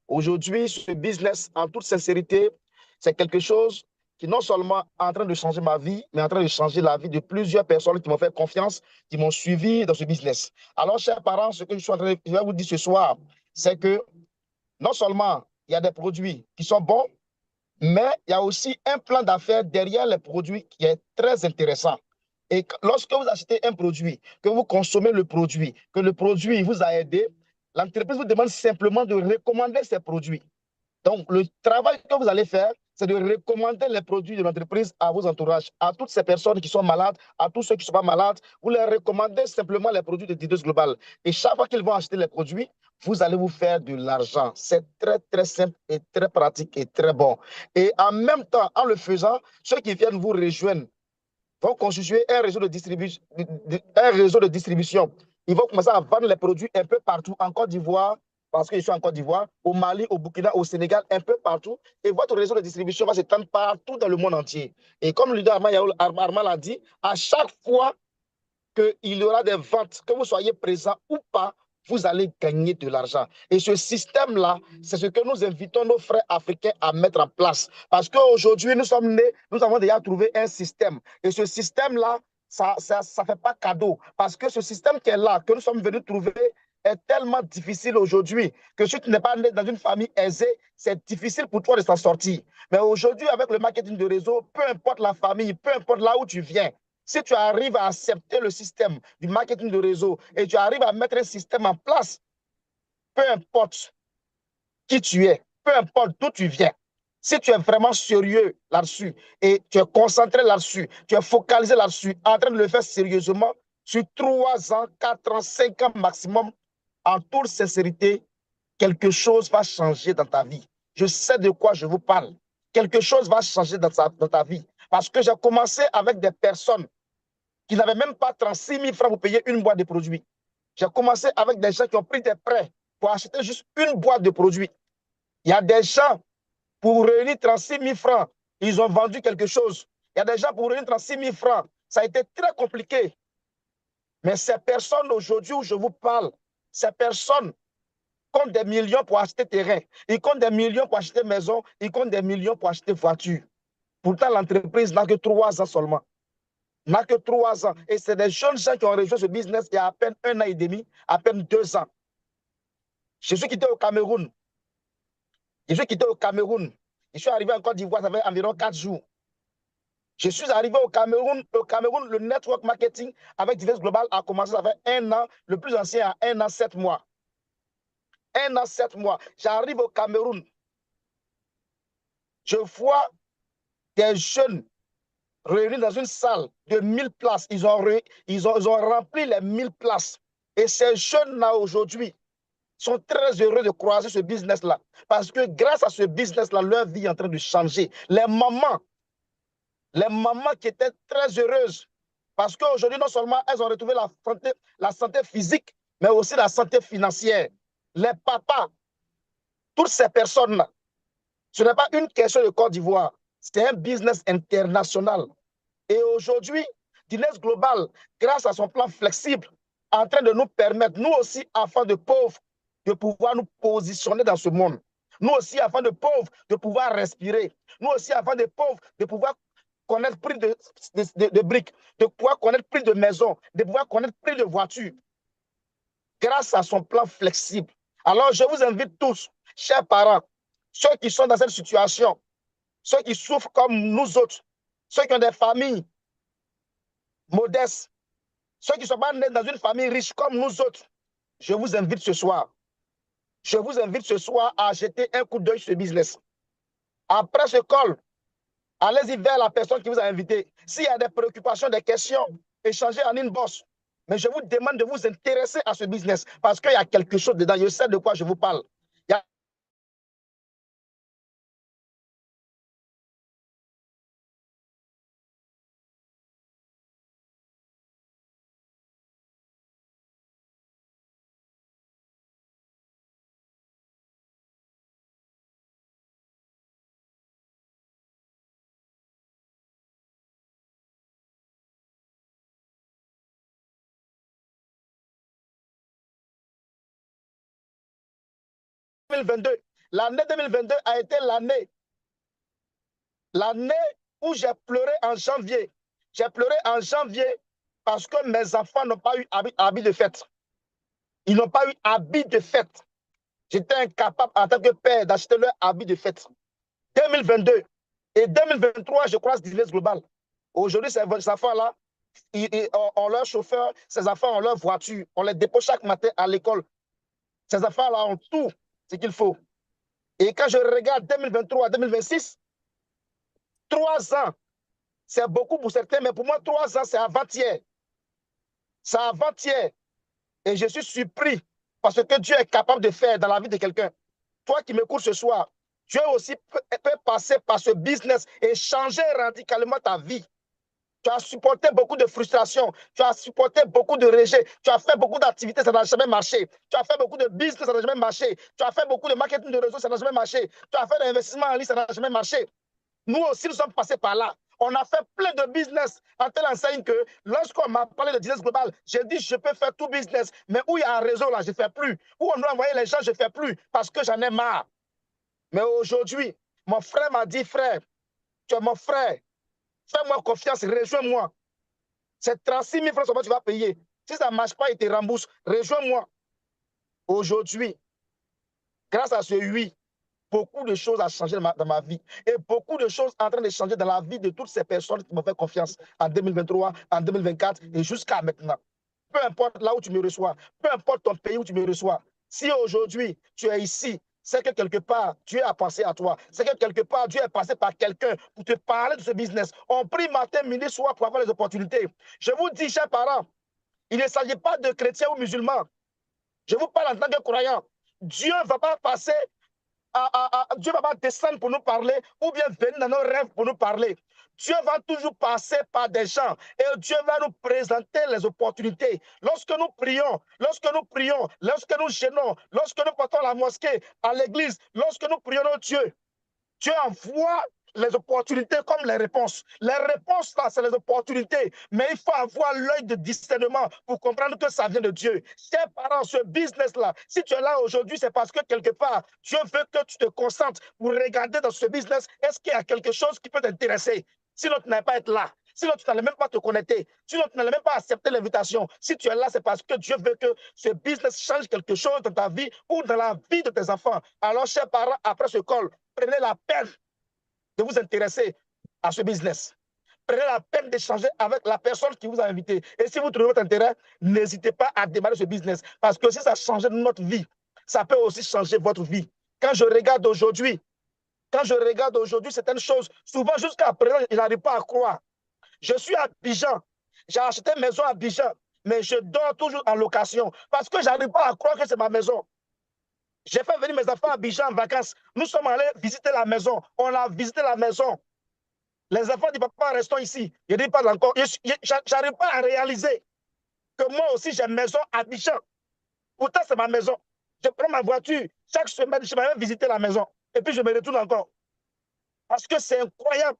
Aujourd'hui, ce business, en toute sincérité, c'est quelque chose qui non seulement est en train de changer ma vie, mais en train de changer la vie de plusieurs personnes qui m'ont fait confiance, qui m'ont suivi dans ce business. Alors, chers parents, ce que je vais vous dire ce soir, c'est que non seulement il y a des produits qui sont bons, mais il y a aussi un plan d'affaires derrière les produits qui est très intéressant. Et lorsque vous achetez un produit, que vous consommez le produit, que le produit vous a aidé, l'entreprise vous demande simplement de recommander ces produits. Donc, le travail que vous allez faire, c'est de recommander les produits de l'entreprise à vos entourages, à toutes ces personnes qui sont malades, à tous ceux qui ne sont pas malades. Vous leur recommandez simplement les produits de Guinness Global. Et chaque fois qu'ils vont acheter les produits, vous allez vous faire de l'argent. C'est très simple et très pratique et très bon. Et en même temps, en le faisant, ceux qui viennent vous rejoindre vont constituer un réseau de distribution. Ils vont commencer à vendre les produits un peu partout en Côte d'Ivoire, parce qu'ils sont en Côte d'Ivoire, au Mali, au Burkina, au Sénégal, un peu partout. Et votre réseau de distribution va s'étendre partout dans le monde entier. Et comme le leader Armand l'a dit, à chaque fois qu'il y aura des ventes, que vous soyez présent ou pas, vous allez gagner de l'argent. Et ce système-là, c'est ce que nous invitons nos frères africains à mettre en place. Parce qu'aujourd'hui, nous sommes nés, nous avons déjà trouvé un système. Et ce système-là, ça fait pas cadeau. Parce que ce système qui est là, que nous sommes venus trouver, est tellement difficile aujourd'hui que si tu n'es pas né dans une famille aisée, c'est difficile pour toi de s'en sortir. Mais aujourd'hui, avec le marketing de réseau, peu importe la famille, peu importe là où tu viens, si tu arrives à accepter le système du marketing de réseau et tu arrives à mettre un système en place, peu importe qui tu es, peu importe d'où tu viens, si tu es vraiment sérieux là-dessus et tu es concentré là-dessus, tu es focalisé là-dessus, en train de le faire sérieusement, sur 3 ans, 4 ans, 5 ans maximum, en toute sincérité, quelque chose va changer dans ta vie. Je sais de quoi je vous parle. Quelque chose va changer dans ta vie. Parce que j'ai commencé avec des personnes qui n'avaient même pas 36 000 francs pour payer une boîte de produits. J'ai commencé avec des gens qui ont pris des prêts pour acheter juste une boîte de produits. Il y a des gens, pour réunir 36 000 francs, ils ont vendu quelque chose. Il y a des gens, pour réunir 36 000 francs, ça a été très compliqué. Mais ces personnes, aujourd'hui où je vous parle, ces personnes comptent des millions pour acheter terrain, ils comptent des millions pour acheter maison, ils comptent des millions pour acheter voiture. Pourtant, l'entreprise n'a que 3 ans seulement. N'a que 3 ans. Et c'est des jeunes gens qui ont rejoint ce business il y a à peine 1 an et demi, à peine 2 ans. Je suis quitté au Cameroun. Je suis quitté au Cameroun. Je suis arrivé en Côte d'Ivoire, ça fait environ 4 jours. Je suis arrivé au Cameroun. Au Cameroun, le network marketing avec Divers Global a commencé, ça fait 1 an. Le plus ancien a 1 an, 7 mois. 1 an, 7 mois. J'arrive au Cameroun. Je vois des jeunes réunis dans une salle de 1000 places. Ils ont rempli les 1000 places. Et ces jeunes-là, aujourd'hui, sont très heureux de croiser ce business-là. Parce que grâce à ce business-là, leur vie est en train de changer. Les mamans qui étaient très heureuses, parce qu'aujourd'hui, non seulement elles ont retrouvé la santé physique, mais aussi la santé financière. Les papas, toutes ces personnes-là, ce n'est pas une question de Côte d'Ivoire, c'est un business international. Et aujourd'hui, Divers Global, grâce à son plan flexible, est en train de nous permettre, nous aussi, enfants de pauvres, de pouvoir nous positionner dans ce monde. Nous aussi, enfants de pauvres, de pouvoir respirer. Nous aussi, enfants de pauvres, de pouvoir connaître plus de briques, de pouvoir connaître plus de maisons, de pouvoir connaître plus de voitures. Grâce à son plan flexible. Alors, je vous invite tous, chers parents, ceux qui sont dans cette situation, ceux qui souffrent comme nous autres, ceux qui ont des familles modestes, ceux qui ne sont pas nés dans une famille riche comme nous autres, je vous invite ce soir. Je vous invite ce soir à jeter un coup d'œil sur ce business. Après ce call, allez-y vers la personne qui vous a invité. S'il y a des préoccupations, des questions, échangez en inbox. Mais je vous demande de vous intéresser à ce business parce qu'il y a quelque chose dedans. Je sais de quoi je vous parle. Il y a l'année 2022 a été l'année où j'ai pleuré en janvier. J'ai pleuré en janvier parce que mes enfants n'ont pas eu habit de fête. Ils n'ont pas eu habit de fête. J'étais incapable en tant que père d'acheter leur habit de fête. 2022 et 2023, je croise Divers Global. Aujourd'hui, ces enfants-là, ils ont leur chauffeur, ces enfants ont leur voiture. On les dépose chaque matin à l'école. Ces enfants-là ont tout ce qu'il faut. Et quand je regarde 2023 2026, 3 ans, c'est beaucoup pour certains, mais pour moi, 3 ans, c'est avant-hier. C'est avant-hier. Et je suis surpris parce que Dieu est capable de faire dans la vie de quelqu'un. Toi qui m'écoutes ce soir, Dieu aussi peut passer par ce business et changer radicalement ta vie. Tu as supporté beaucoup de frustration, tu as supporté beaucoup de rejet, tu as fait beaucoup d'activités, ça n'a jamais marché. Tu as fait beaucoup de business, ça n'a jamais marché. Tu as fait beaucoup de marketing de réseau, ça n'a jamais marché. Tu as fait de l'investissement en ligne, ça n'a jamais marché. Nous aussi, nous sommes passés par là. On a fait plein de business en telle enseigne que lorsqu'on m'a parlé de business global, j'ai dit je peux faire tout business, mais où il y a un réseau là, je ne fais plus. Où on doit envoyer les gens, je ne fais plus parce que j'en ai marre. Mais aujourd'hui, mon frère m'a dit, frère, tu es mon frère, fais-moi confiance, rejoins-moi. C'est 36 000 francs seulement que tu vas payer. Si ça ne marche pas, il te rembourse. Rejoins-moi. Aujourd'hui, grâce à ce oui, beaucoup de choses ont changé dans ma vie. Et beaucoup de choses sont en train de changer dans la vie de toutes ces personnes qui m'ont fait confiance en 2023, en 2024 et jusqu'à maintenant. Peu importe là où tu me reçois, peu importe ton pays où tu me reçois, si aujourd'hui tu es ici, c'est que quelque part Dieu a pensé à toi. C'est que quelque part Dieu est passé par quelqu'un pour te parler de ce business. On prie matin, midi, soir pour avoir les opportunités. Je vous dis, chers parents, il ne s'agit pas de chrétiens ou musulmans. Je vous parle en tant que croyant. Dieu ne va pas passer Dieu va pas descendre pour nous parler ou bien venir dans nos rêves pour nous parler. Dieu va toujours passer par des gens et Dieu va nous présenter les opportunités. Lorsque nous prions, lorsque nous gênons, lorsque nous partons à la mosquée, à l'église, lorsque nous prions notre Dieu, Dieu envoie les opportunités comme les réponses. Les réponses, là, c'est les opportunités. Mais il faut avoir l'œil de discernement pour comprendre que ça vient de Dieu. Chers parents, ce business-là, si tu es là aujourd'hui, c'est parce que quelque part, Dieu veut que tu te concentres pour regarder dans ce business, est-ce qu'il y a quelque chose qui peut t'intéresser? Sinon, tu n'allais pas être là. Sinon, tu n'allais même pas te connecter. Sinon, tu n'allais même pas accepter l'invitation. Si tu es là, c'est parce que Dieu veut que ce business change quelque chose dans ta vie ou dans la vie de tes enfants. Alors, chers parents, après ce call, prenez la peine de vous intéresser à ce business. Prenez la peine d'échanger avec la personne qui vous a invité. Et si vous trouvez votre intérêt, n'hésitez pas à démarrer ce business. Parce que si ça change notre vie, ça peut aussi changer votre vie. Quand je regarde aujourd'hui certaines choses, souvent jusqu'à présent, je n'arrive pas à croire. Je suis à Abidjan. J'ai acheté une maison à Abidjan, mais je dors toujours en location parce que je n'arrive pas à croire que c'est ma maison. J'ai fait venir mes enfants à Abidjan en vacances. Nous sommes allés visiter la maison. On a visité la maison. Les enfants disent, papa, restons ici. Je dis pas encore. Je n'arrive pas à réaliser que moi aussi, j'ai une maison à Abidjan. Pourtant, c'est ma maison. Je prends ma voiture. Chaque semaine, je vais visiter la maison. Et puis, je me retourne encore. Parce que c'est incroyable.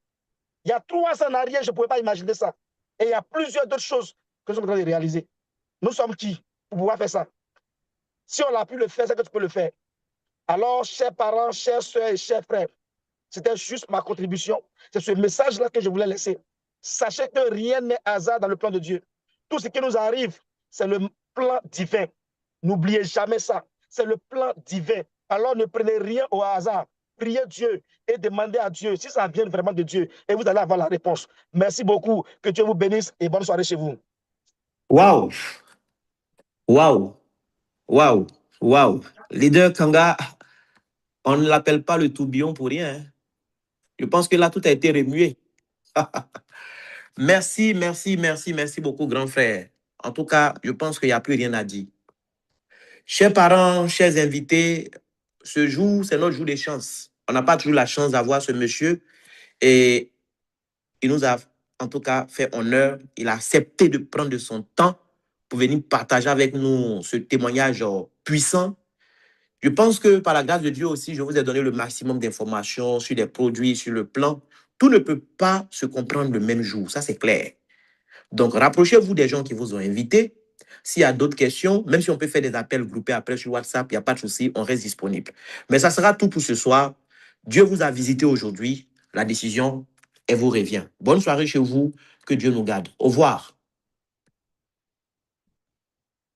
Il y a 3 ans en arrière, je ne pouvais pas imaginer ça. Et il y a plusieurs d'autres choses que je suis en train de réaliser. Nous sommes qui pour pouvoir faire ça? Si on a pu le faire, c'est que tu peux le faire. Alors, chers parents, chères soeurs et chers frères, c'était juste ma contribution. C'est ce message-là que je voulais laisser. Sachez que rien n'est hasard dans le plan de Dieu. Tout ce qui nous arrive, c'est le plan divin. N'oubliez jamais ça. C'est le plan divin. Alors, ne prenez rien au hasard. Priez Dieu et demandez à Dieu si ça vient vraiment de Dieu. Et vous allez avoir la réponse. Merci beaucoup. Que Dieu vous bénisse et bonne soirée chez vous. Waouh! Waouh! Waouh! Waouh! Leader Kanga, on ne l'appelle pas le tourbillon pour rien. Hein? Je pense que là, tout a été remué. Merci beaucoup, grand frère. En tout cas, je pense qu'il n'y a plus rien à dire. Chers parents, chers invités, ce jour, c'est notre jour des chances. On n'a pas toujours la chance d'avoir ce monsieur et il nous a, en tout cas, fait honneur. Il a accepté de prendre de son temps pour venir partager avec nous ce témoignage puissant. Je pense que par la grâce de Dieu aussi, je vous ai donné le maximum d'informations sur les produits, sur le plan. Tout ne peut pas se comprendre le même jour, ça c'est clair. Donc, rapprochez-vous des gens qui vous ont invité. S'il y a d'autres questions, même si on peut faire des appels groupés après sur WhatsApp, il n'y a pas de souci, on reste disponible. Mais ça sera tout pour ce soir. Dieu vous a visité aujourd'hui. La décision, elle vous revient. Bonne soirée chez vous. Que Dieu nous garde. Au revoir.